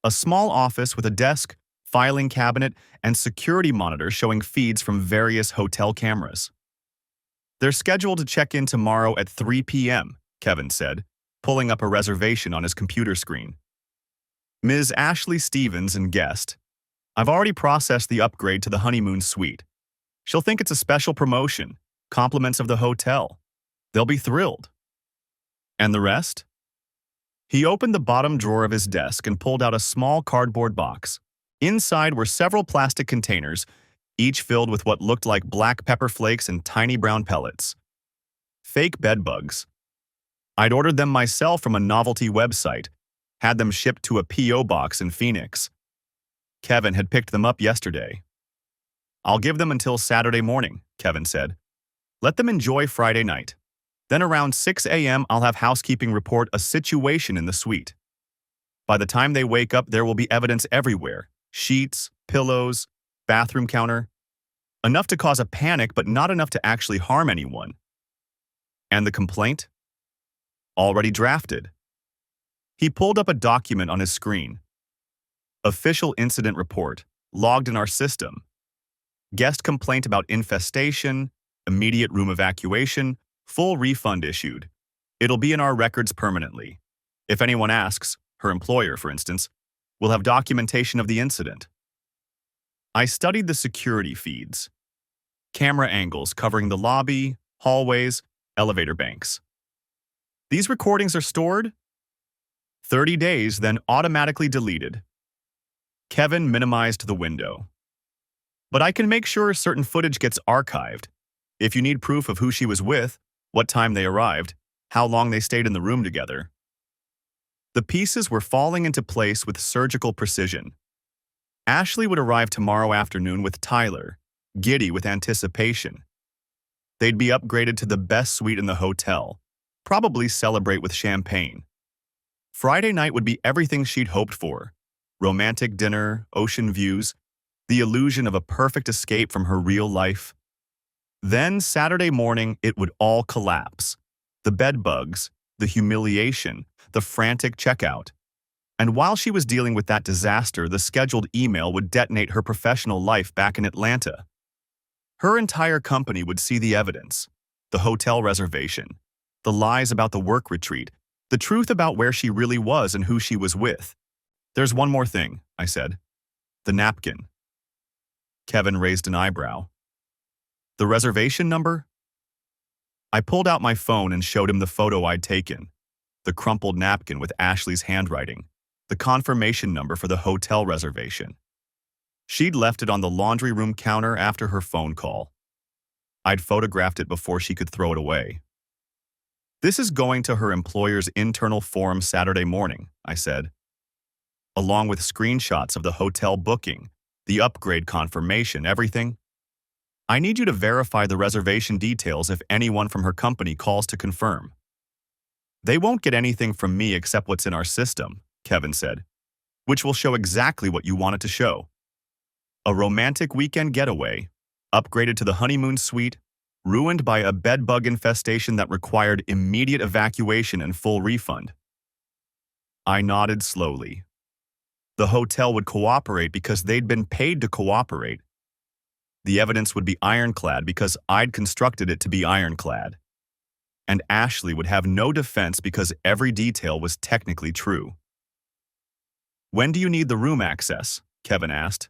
A small office with a desk, filing cabinet, and security monitor showing feeds from various hotel cameras. "They're scheduled to check in tomorrow at 3 p.m., Kevin said, pulling up a reservation on his computer screen. "Ms. Ashley Stevens and guest. I've already processed the upgrade to the honeymoon suite. She'll think it's a special promotion, compliments of the hotel. They'll be thrilled." "And the rest?" He opened the bottom drawer of his desk and pulled out a small cardboard box. Inside were several plastic containers, each filled with what looked like black pepper flakes and tiny brown pellets. Fake bedbugs. I'd ordered them myself from a novelty website, had them shipped to a P.O. box in Phoenix. Kevin had picked them up yesterday. "I'll give them until Saturday morning," Kevin said. "Let them enjoy Friday night. Then around 6 a.m. I'll have housekeeping report a situation in the suite. By the time they wake up, there will be evidence everywhere. Sheets, pillows, bathroom counter. Enough to cause a panic, but not enough to actually harm anyone." "And the complaint?" "Already drafted." He pulled up a document on his screen. "Official incident report, logged in our system. Guest complaint about infestation, immediate room evacuation, full refund issued. It'll be in our records permanently. If anyone asks, her employer, for instance, we'll have documentation of the incident." I studied the security feeds. Camera angles covering the lobby, hallways, elevator banks. "These recordings are stored 30 days, then automatically deleted." Kevin minimized the window. "But I can make sure certain footage gets archived. If you need proof of who she was with, what time they arrived, how long they stayed in the room together." The pieces were falling into place with surgical precision. Ashley would arrive tomorrow afternoon with Tyler, giddy with anticipation. They'd be upgraded to the best suite in the hotel, probably celebrate with champagne. Friday night would be everything she'd hoped for: romantic dinner, ocean views, the illusion of a perfect escape from her real life. Then Saturday morning, it would all collapse. The bed bugs, the humiliation, the frantic checkout. And while she was dealing with that disaster, the scheduled email would detonate her professional life back in Atlanta. Her entire company would see the evidence: the hotel reservation, the lies about the work retreat, the truth about where she really was and who she was with. "There's one more thing," I said. "The napkin." Kevin raised an eyebrow. "The reservation number?" I pulled out my phone and showed him the photo I'd taken. The crumpled napkin with Ashley's handwriting, the confirmation number for the hotel reservation. She'd left it on the laundry room counter after her phone call. I'd photographed it before she could throw it away. "This is going to her employer's internal forum Saturday morning," I said, "along with screenshots of the hotel booking, the upgrade confirmation, everything. I need you to verify the reservation details if anyone from her company calls to confirm." "They won't get anything from me except what's in our system," Kevin said, "which will show exactly what you want it to show. A romantic weekend getaway, upgraded to the honeymoon suite, ruined by a bedbug infestation that required immediate evacuation and full refund." I nodded slowly. The hotel would cooperate because they'd been paid to cooperate. The evidence would be ironclad because I'd constructed it to be ironclad. And Ashley would have no defense because every detail was technically true. "When do you need the room access?" Kevin asked.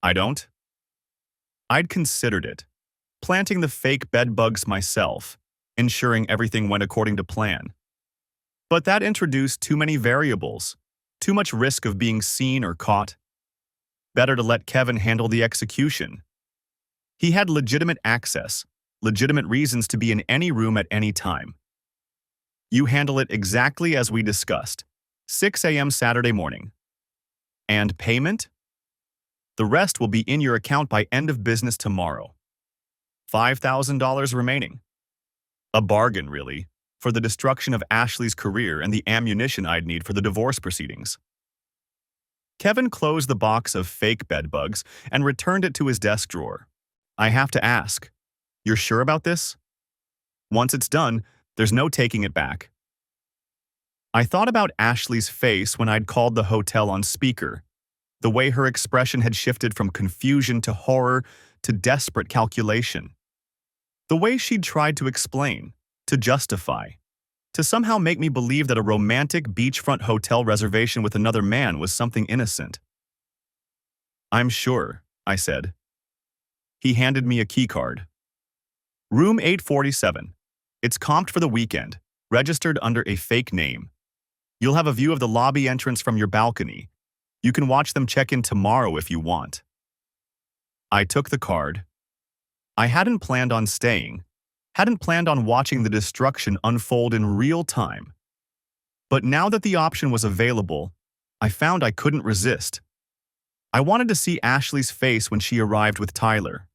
"I don't." I'd considered it, planting the fake bed bugs myself, ensuring everything went according to plan. But that introduced too many variables, too much risk of being seen or caught. Better to let Kevin handle the execution. He had legitimate access, legitimate reasons to be in any room at any time. "You handle it exactly as we discussed, 6 a.m. Saturday morning. And payment? The rest will be in your account by end of business tomorrow. $5,000 remaining." A bargain, really, for the destruction of Ashley's career and the ammunition I'd need for the divorce proceedings. Kevin closed the box of fake bedbugs and returned it to his desk drawer. "I have to ask, you're sure about this? Once it's done, there's no taking it back." I thought about Ashley's face when I'd called the hotel on speaker, the way her expression had shifted from confusion to horror to desperate calculation. The way she'd tried to explain, to justify, to somehow make me believe that a romantic beachfront hotel reservation with another man was something innocent. "I'm sure," I said. He handed me a keycard. "Room 847. It's comped for the weekend, registered under a fake name. You'll have a view of the lobby entrance from your balcony. You can watch them check in tomorrow if you want." I took the card. I hadn't planned on staying, hadn't planned on watching the destruction unfold in real time. But now that the option was available, I found I couldn't resist. I wanted to see Ashley's face when she arrived with Tyler.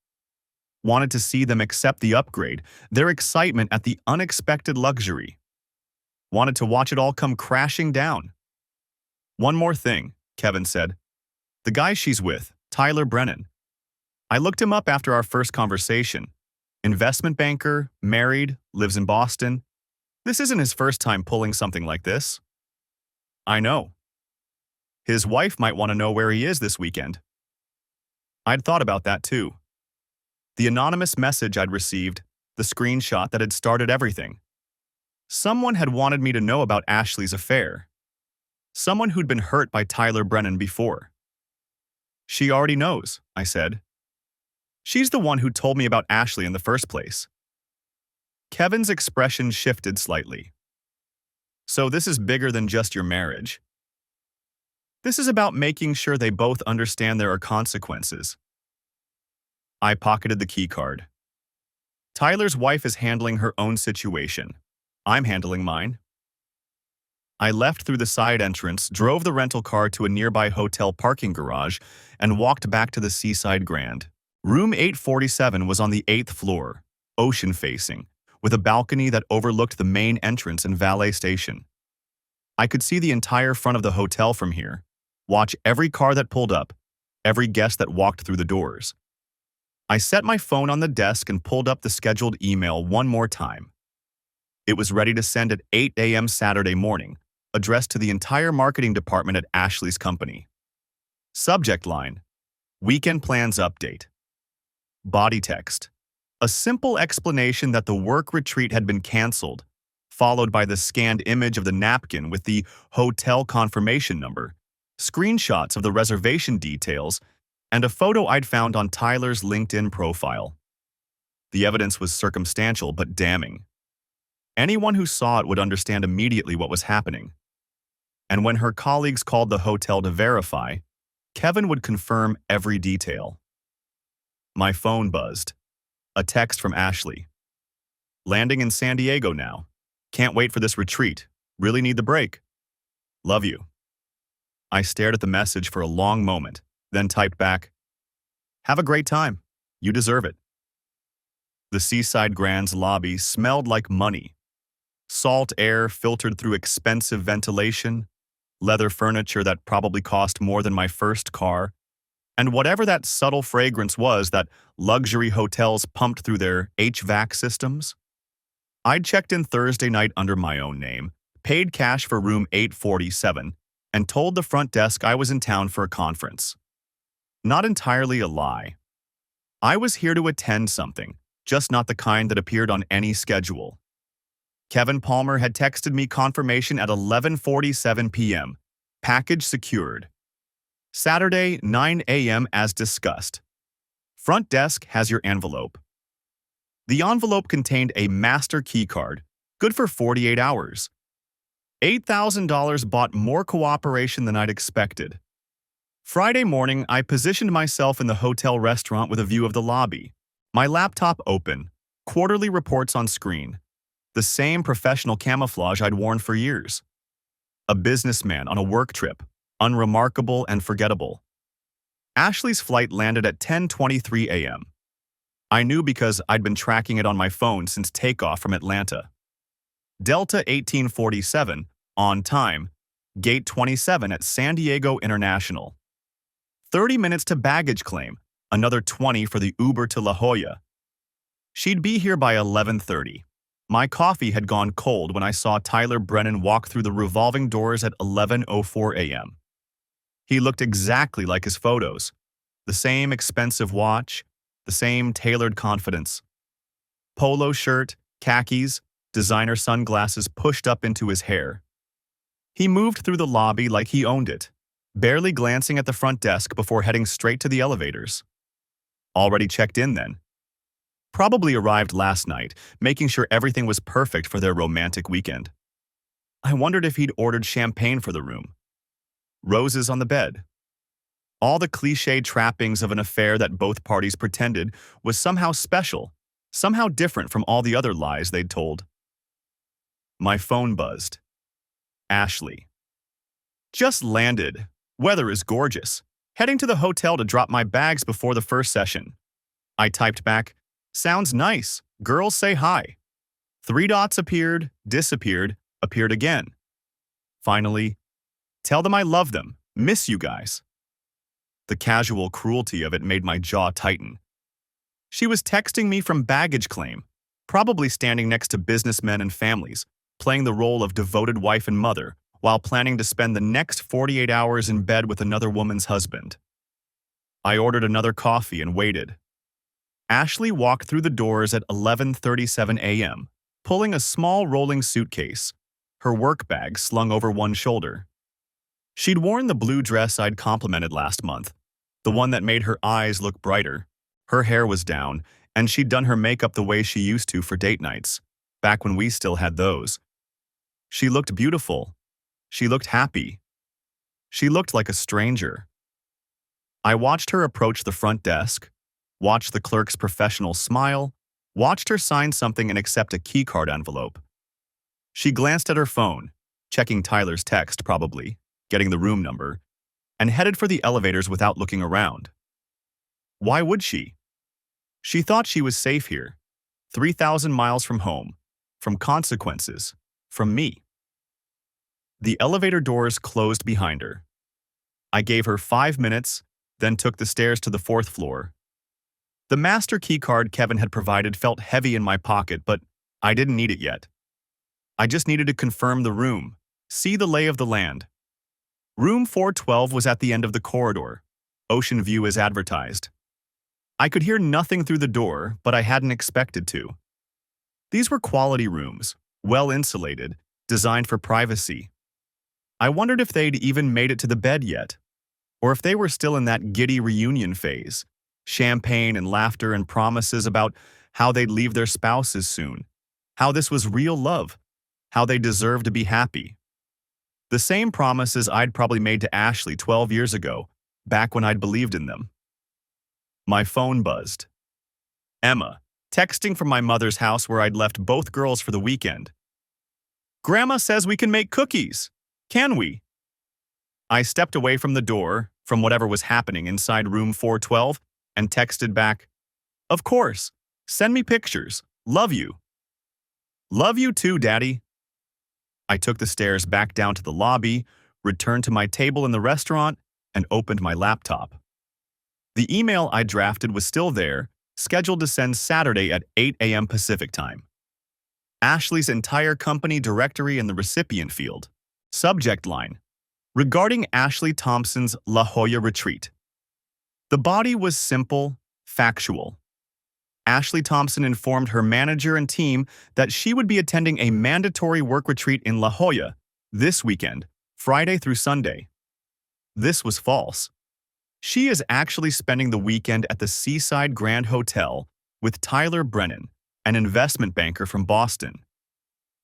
Wanted to see them accept the upgrade, their excitement at the unexpected luxury. Wanted to watch it all come crashing down. "One more thing," Kevin said. "The guy she's with, Tyler Brennan. I looked him up after our first conversation. Investment banker, married, lives in Boston. This isn't his first time pulling something like this." "I know." "His wife might want to know where he is this weekend." I'd thought about that too. The anonymous message I'd received, the screenshot that had started everything. Someone had wanted me to know about Ashley's affair. Someone who'd been hurt by Tyler Brennan before. "She already knows," I said. "She's the one who told me about Ashley in the first place." Kevin's expression shifted slightly. "So this is bigger than just your marriage. This is about making sure they both understand there are consequences." I pocketed the keycard. "Tyler's wife is handling her own situation. I'm handling mine." I left through the side entrance, drove the rental car to a nearby hotel parking garage, and walked back to the Seaside Grand. Room 847 was on the 8th floor, ocean-facing, with a balcony that overlooked the main entrance and valet station. I could see the entire front of the hotel from here, watch every car that pulled up, every guest that walked through the doors. I set my phone on the desk and pulled up the scheduled email one more time. It was ready to send at 8 a.m. Saturday morning, addressed to the entire marketing department at Ashley's company. Subject line: Weekend Plans Update. Body text: a simple explanation that the work retreat had been canceled, followed by the scanned image of the napkin with the hotel confirmation number, screenshots of the reservation details, and a photo I'd found on Tyler's LinkedIn profile. The evidence was circumstantial but damning. Anyone who saw it would understand immediately what was happening. And when her colleagues called the hotel to verify, Kevin would confirm every detail. My phone buzzed. A text from Ashley. Landing in San Diego now. Can't wait for this retreat. Really need the break. Love you. I stared at the message for a long moment, then typed back, Have a great time. You deserve it. The Seaside Grand's lobby smelled like money. Salt air filtered through expensive ventilation, leather furniture that probably cost more than my first car, and whatever that subtle fragrance was that luxury hotels pumped through their HVAC systems. I'd checked in Thursday night under my own name, paid cash for room 847, and told the front desk I was in town for a conference. Not entirely a lie. I was here to attend something, just not the kind that appeared on any schedule. Kevin Palmer had texted me confirmation at 11:47 p.m. Package secured. Saturday, 9 a.m. as discussed. Front desk has your envelope. The envelope contained a master key card, good for 48 hours. $8,000 bought more cooperation than I'd expected. Friday morning, I positioned myself in the hotel restaurant with a view of the lobby. My laptop open, quarterly reports on screen. The same professional camouflage I'd worn for years. A businessman on a work trip, unremarkable and forgettable. Ashley's flight landed at 10:23 a.m. I knew because I'd been tracking it on my phone since takeoff from Atlanta. Delta 1847, on time, Gate 27 at San Diego International. 30 minutes to baggage claim, another 20 for the Uber to La Jolla. She'd be here by 11:30. My coffee had gone cold when I saw Tyler Brennan walk through the revolving doors at 11:04 a.m. He looked exactly like his photos. The same expensive watch, the same tailored confidence. Polo shirt, khakis, designer sunglasses pushed up into his hair. He moved through the lobby like he owned it, barely glancing at the front desk before heading straight to the elevators. Already checked in then. Probably arrived last night, making sure everything was perfect for their romantic weekend. I wondered if he'd ordered champagne for the room. Roses on the bed. All the cliché trappings of an affair that both parties pretended was somehow special, somehow different from all the other lies they'd told. My phone buzzed. Ashley. Just landed. Weather is gorgeous. Heading to the hotel to drop my bags before the first session. I typed back, Sounds nice. Girls say hi. 3 dots appeared, disappeared, appeared again. Finally, tell them I love them. Miss you guys. The casual cruelty of it made my jaw tighten. She was texting me from baggage claim, probably standing next to businessmen and families, playing the role of devoted wife and mother, while planning to spend the next 48 hours in bed with another woman's husband. I ordered another coffee and waited. Ashley walked through the doors at 11:37 a.m., pulling a small rolling suitcase, her work bag slung over one shoulder. She'd worn the blue dress I'd complimented last month, the one that made her eyes look brighter. Her hair was down, and she'd done her makeup the way she used to for date nights, back when we still had those. She looked beautiful. She looked happy. She looked like a stranger. I watched her approach the front desk, watched the clerk's professional smile, watched her sign something and accept a keycard envelope. She glanced at her phone, checking Tyler's text probably, getting the room number, and headed for the elevators without looking around. Why would she? She thought she was safe here, 3,000 miles from home, from consequences, from me. The elevator doors closed behind her. I gave her 5 minutes, then took the stairs to the 4th floor. The master keycard Kevin had provided felt heavy in my pocket, but I didn't need it yet. I just needed to confirm the room, see the lay of the land. Room 412 was at the end of the corridor, ocean view as advertised. I could hear nothing through the door, but I hadn't expected to. These were quality rooms, well insulated, designed for privacy. I wondered if they'd even made it to the bed yet, or if they were still in that giddy reunion phase, champagne and laughter and promises about how they'd leave their spouses soon, how this was real love, how they deserved to be happy. The same promises I'd probably made to Ashley 12 years ago, back when I'd believed in them. My phone buzzed. Emma, texting from my mother's house where I'd left both girls for the weekend. Grandma says we can make cookies. Can we? I stepped away from the door, from whatever was happening inside room 412, and texted back, Of course. Send me pictures. Love you. Love you too, Daddy. I took the stairs back down to the lobby, returned to my table in the restaurant, and opened my laptop. The email I drafted was still there, scheduled to send Saturday at 8 a.m. Pacific time. Ashley's entire company directory in the recipient field. Subject line: Regarding Ashley Thompson's La Jolla retreat. The body was simple, factual. Ashley Thompson informed her manager and team that she would be attending a mandatory work retreat in La Jolla this weekend, Friday through Sunday. This was false. She is actually spending the weekend at the Seaside Grand Hotel with Tyler Brennan, an investment banker from Boston.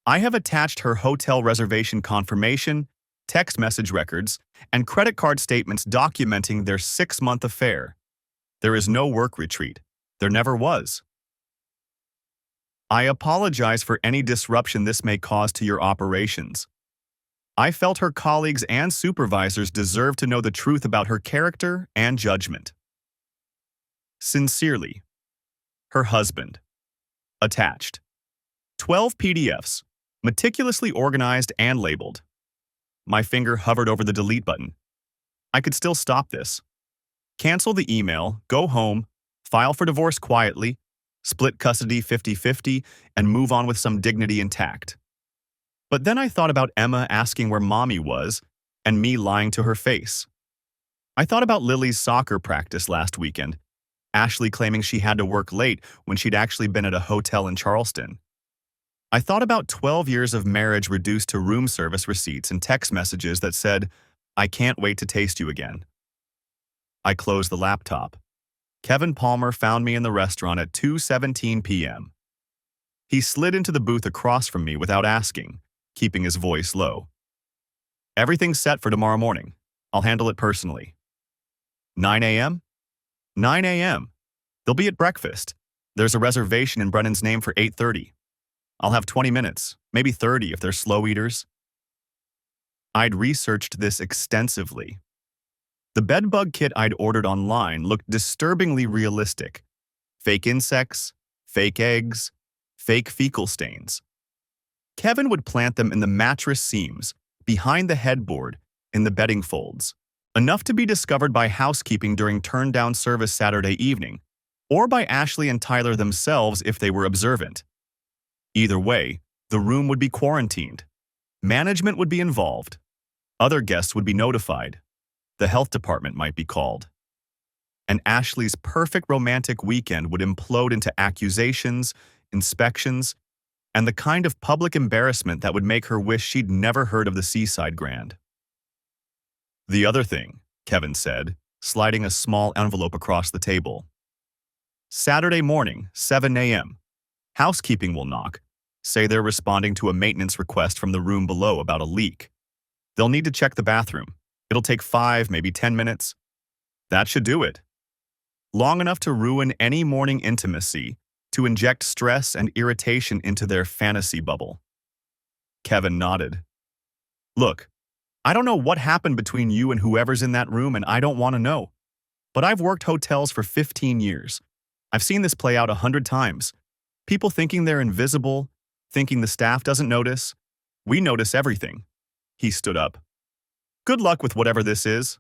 I have attached her hotel reservation confirmation, text message records, and credit card statements documenting their 6-month affair. There is no work retreat. There never was. I apologize for any disruption this may cause to your operations. I felt her colleagues and supervisors deserve to know the truth about her character and judgment. Sincerely, her husband. Attached. 12 PDFs, meticulously organized and labeled. My finger hovered over the delete button. I could still stop this. Cancel the email, go home, file for divorce quietly, split custody 50-50, and move on with some dignity intact. But then I thought about Emma asking where Mommy was, and me lying to her face. I thought about Lily's soccer practice last weekend, Ashley claiming she had to work late when she'd actually been at a hotel in Charleston. I thought about 12 years of marriage reduced to room service receipts and text messages that said, I can't wait to taste you again. I closed the laptop. Kevin Palmer found me in the restaurant at 2:17 p.m. He slid into the booth across from me without asking, keeping his voice low. Everything's set for tomorrow morning. I'll handle it personally. 9 a.m.? 9 a.m. They'll be at breakfast. There's a reservation in Brennan's name for 8:30. I'll have 20 minutes, maybe 30 if they're slow eaters. I'd researched this extensively. The bedbug kit I'd ordered online looked disturbingly realistic. Fake insects, fake eggs, fake fecal stains. Kevin would plant them in the mattress seams, behind the headboard, in the bedding folds, enough to be discovered by housekeeping during turn-down service Saturday evening, or by Ashley and Tyler themselves if they were observant. Either way, the room would be quarantined. Management would be involved. Other guests would be notified. The health department might be called. And Ashley's perfect romantic weekend would implode into accusations, inspections, and the kind of public embarrassment that would make her wish she'd never heard of the Seaside Grand. The other thing, Kevin said, sliding a small envelope across the table. Saturday morning, 7 a.m. Housekeeping will knock, say they're responding to a maintenance request from the room below about a leak. They'll need to check the bathroom. It'll take 5, maybe 10 minutes. That should do it. Long enough to ruin any morning intimacy, to inject stress and irritation into their fantasy bubble. Kevin nodded. Look, I don't know what happened between you and whoever's in that room, and I don't want to know. But I've worked hotels for 15 years. I've seen this play out 100 times. People thinking they're invisible, thinking the staff doesn't notice. We notice everything. He stood up. Good luck with whatever this is.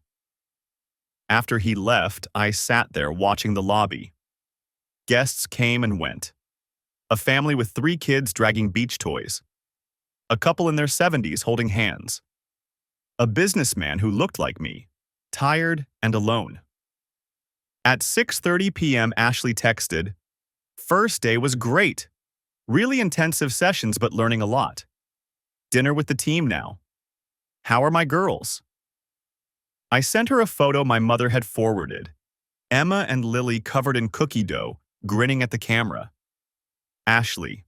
After he left, I sat there watching the lobby. Guests came and went. A family with 3 kids dragging beach toys. A couple in their 70s holding hands. A businessman who looked like me, tired and alone. At 6:30 p.m., Ashley texted, "First day was great. Really intensive sessions, but learning a lot. Dinner with the team now. How are my girls?" I sent her a photo my mother had forwarded. Emma and Lily covered in cookie dough, grinning at the camera. Ashley,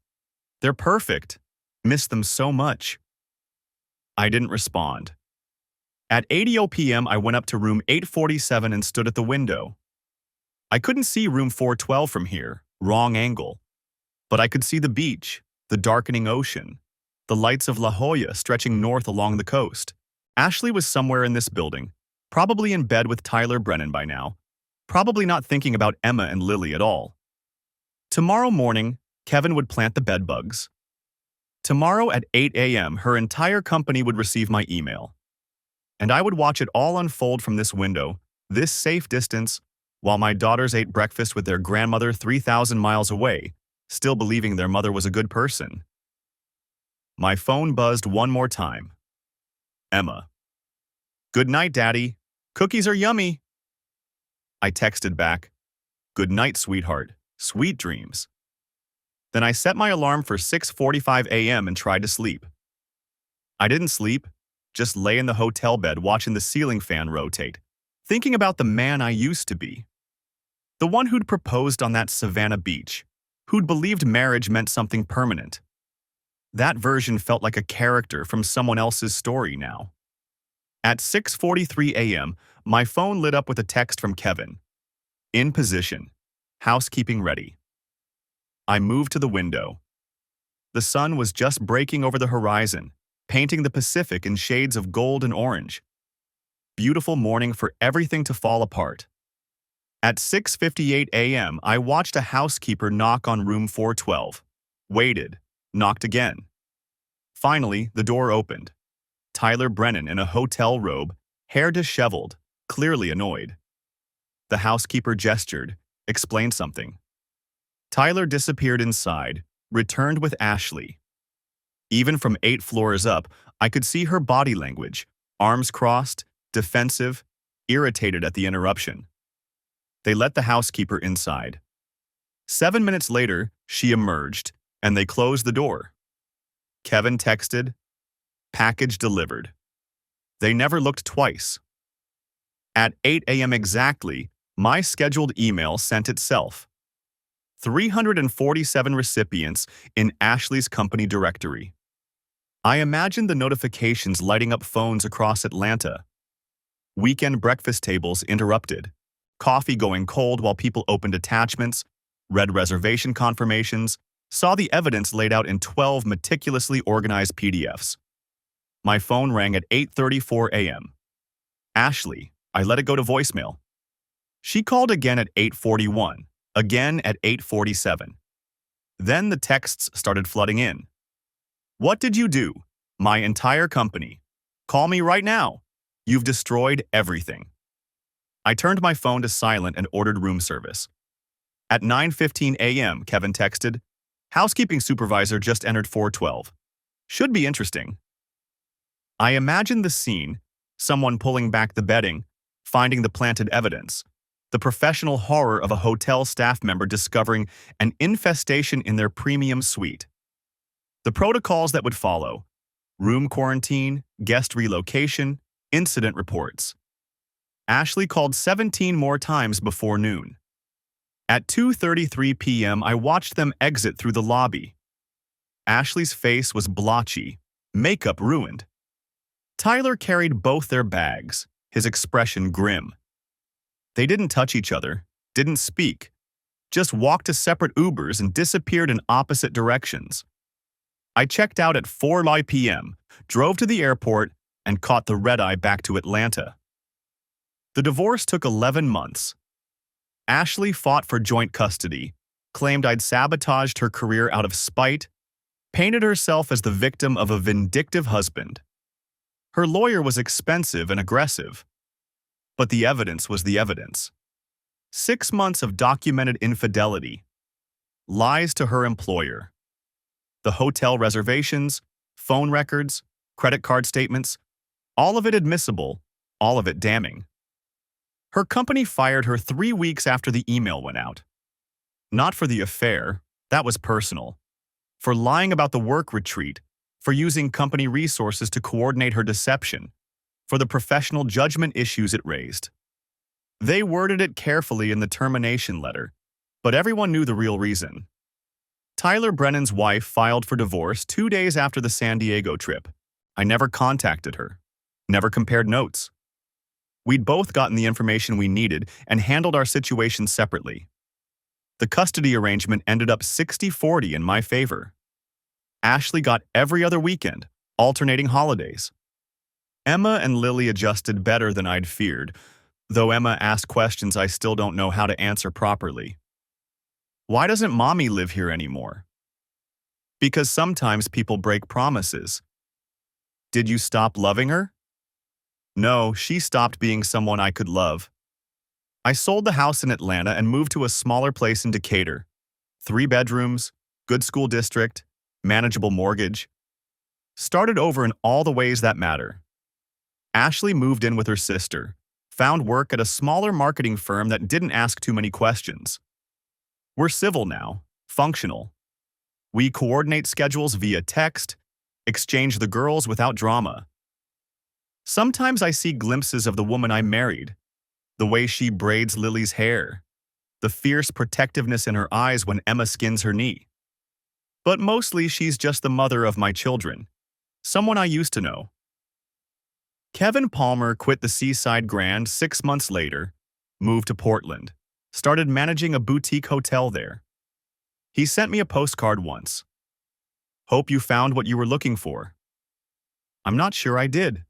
"They're perfect. Miss them so much." I didn't respond. At 8:00 p.m., I went up to room 847 and stood at the window. I couldn't see room 412 from here, wrong angle. But I could see the beach, the darkening ocean, the lights of La Jolla stretching north along the coast. Ashley was somewhere in this building, probably in bed with Tyler Brennan by now, probably not thinking about Emma and Lily at all. Tomorrow morning, Kevin would plant the bedbugs. Tomorrow at 8 a.m., her entire company would receive my email. And I would watch it all unfold from this window, this safe distance, while my daughters ate breakfast with their grandmother 3,000 miles away, still believing their mother was a good person. My phone buzzed one more time. Emma. "Good night, Daddy. Cookies are yummy." I texted back, "Good night, sweetheart. Sweet dreams." Then I set my alarm for 6:45 a.m. and tried to sleep. I didn't sleep, just lay in the hotel bed watching the ceiling fan rotate, thinking about the man I used to be. The one who'd proposed on that Savannah beach, who'd believed marriage meant something permanent. That version felt like a character from someone else's story now. At 6:43 a.m., my phone lit up with a text from Kevin. "In position. Housekeeping ready." I moved to the window. The sun was just breaking over the horizon, painting the Pacific in shades of gold and orange. Beautiful morning for everything to fall apart. At 6:58 a.m., I watched a housekeeper knock on room 412. Waited. Knocked again. Finally, the door opened. Tyler Brennan in a hotel robe, hair disheveled, clearly annoyed. The housekeeper gestured, explained something. Tyler disappeared inside, returned with Ashley. Even from 8 floors up, I could see her body language, arms crossed, defensive, irritated at the interruption. They let the housekeeper inside. 7 minutes later, she emerged, and they closed the door. Kevin texted, "Package delivered." They never looked twice. At 8 a.m. exactly, my scheduled email sent itself. 347 recipients in Ashley's company directory. I imagined the notifications lighting up phones across Atlanta. Weekend breakfast tables interrupted. Coffee going cold while people opened attachments, read reservation confirmations, saw the evidence laid out in 12 meticulously organized PDFs. My phone rang at 8:34 a.m. Ashley, I let it go to voicemail. She called again at 8:41, again at 8:47. Then the texts started flooding in. "What did you do? My entire company. Call me right now. You've destroyed everything." I turned my phone to silent and ordered room service. At 9:15 a.m., Kevin texted, "Housekeeping supervisor just entered 412. Should be interesting." I imagined the scene, someone pulling back the bedding, finding the planted evidence, the professional horror of a hotel staff member discovering an infestation in their premium suite. The protocols that would follow: room quarantine, guest relocation, incident reports. Ashley called 17 more times before noon. At 2:33 p.m., I watched them exit through the lobby. Ashley's face was blotchy, makeup ruined. Tyler carried both their bags, his expression grim. They didn't touch each other, didn't speak, just walked to separate Ubers and disappeared in opposite directions. I checked out at 4 p.m., drove to the airport, and caught the red-eye back to Atlanta. The divorce took 11 months. Ashley fought for joint custody, claimed I'd sabotaged her career out of spite, painted herself as the victim of a vindictive husband. Her lawyer was expensive and aggressive, but the evidence was the evidence. 6 months of documented infidelity, lies to her employer, the hotel reservations, phone records, credit card statements, all of it admissible, all of it damning. Her company fired her 3 weeks after the email went out. Not for the affair, that was personal. For lying about the work retreat, for using company resources to coordinate her deception, for the professional judgment issues it raised. They worded it carefully in the termination letter, but everyone knew the real reason. Tyler Brennan's wife filed for divorce 2 days after the San Diego trip. I never contacted her, never compared notes. We'd both gotten the information we needed and handled our situations separately. The custody arrangement ended up 60-40 in my favor. Ashley got every other weekend, alternating holidays. Emma and Lily adjusted better than I'd feared, though Emma asked questions I still don't know how to answer properly. Why doesn't Mommy live here anymore? Because sometimes people break promises. Did you stop loving her? No, she stopped being someone I could love. I sold the house in Atlanta and moved to a smaller place in Decatur. 3 bedrooms, good school district, manageable mortgage. Started over in all the ways that matter. Ashley moved in with her sister, found work at a smaller marketing firm that didn't ask too many questions. We're civil now, functional. We coordinate schedules via text, exchange the girls without drama. Sometimes I see glimpses of the woman I married, the way she braids Lily's hair, the fierce protectiveness in her eyes when Emma skins her knee. But mostly she's just the mother of my children, someone I used to know. Kevin Palmer quit the Seaside Grand 6 months later, moved to Portland, started managing a boutique hotel there. He sent me a postcard once. Hope you found what you were looking for. I'm not sure I did.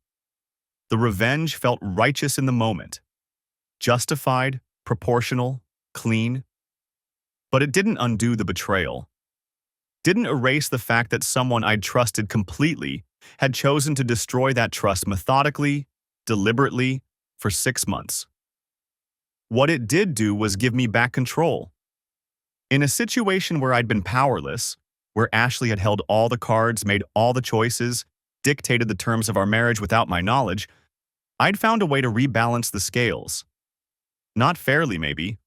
The revenge felt righteous in the moment. Justified, proportional, clean. But it didn't undo the betrayal. Didn't erase the fact that someone I'd trusted completely had chosen to destroy that trust methodically, deliberately, for 6 months. What it did do was give me back control. In a situation where I'd been powerless, where Ashley had held all the cards, made all the choices, dictated the terms of our marriage without my knowledge, I'd found a way to rebalance the scales. Not fairly, maybe,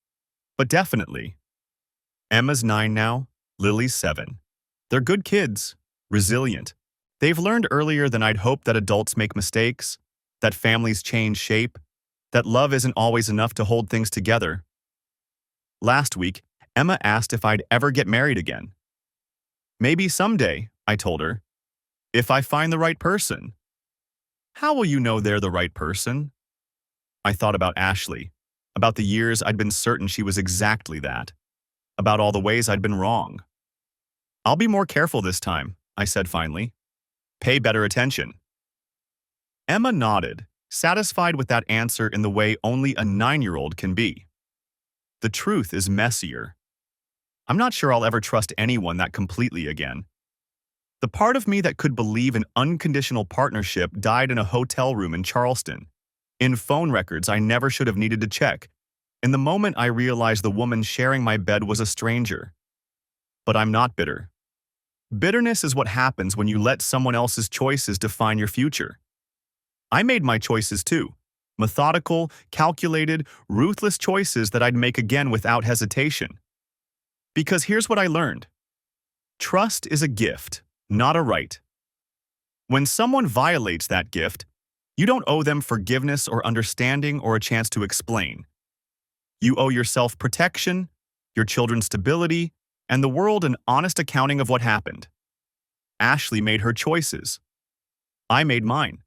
but definitely. Emma's 9 now, Lily's 7. They're good kids, resilient. They've learned earlier than I'd hoped that adults make mistakes, that families change shape, that love isn't always enough to hold things together. Last week, Emma asked if I'd ever get married again. Maybe someday, I told her, if I find the right person. How will you know they're the right person? I thought about Ashley, about the years I'd been certain she was exactly that, about all the ways I'd been wrong. I'll be more careful this time, I said finally. Pay better attention. Emma nodded, satisfied with that answer in the way only a 9-year-old can be. The truth is messier. I'm not sure I'll ever trust anyone that completely again. The part of me that could believe in unconditional partnership died in a hotel room in Charleston, in phone records I never should have needed to check, in the moment I realized the woman sharing my bed was a stranger. But I'm not bitter. Bitterness is what happens when you let someone else's choices define your future. I made my choices too. Methodical, calculated, ruthless choices that I'd make again without hesitation. Because here's what I learned. Trust is a gift, not a right. When someone violates that gift, you don't owe them forgiveness or understanding or a chance to explain. You owe yourself protection, your children's stability, and the world an honest accounting of what happened. Ashley made her choices. I made mine.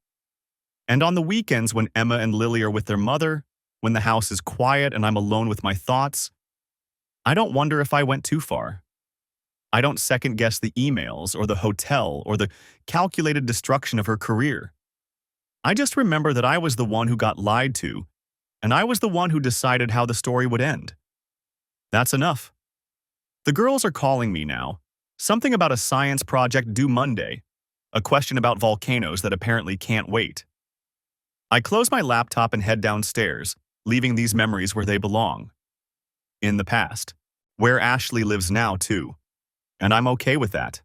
And on the weekends when Emma and Lily are with their mother, when the house is quiet and I'm alone with my thoughts, I don't wonder if I went too far. I don't second-guess the emails or the hotel or the calculated destruction of her career. I just remember that I was the one who got lied to, and I was the one who decided how the story would end. That's enough. The girls are calling me now. Something about a science project due Monday. A question about volcanoes that apparently can't wait. I close my laptop and head downstairs, leaving these memories where they belong. In the past. Where Ashley lives now, too. And I'm okay with that.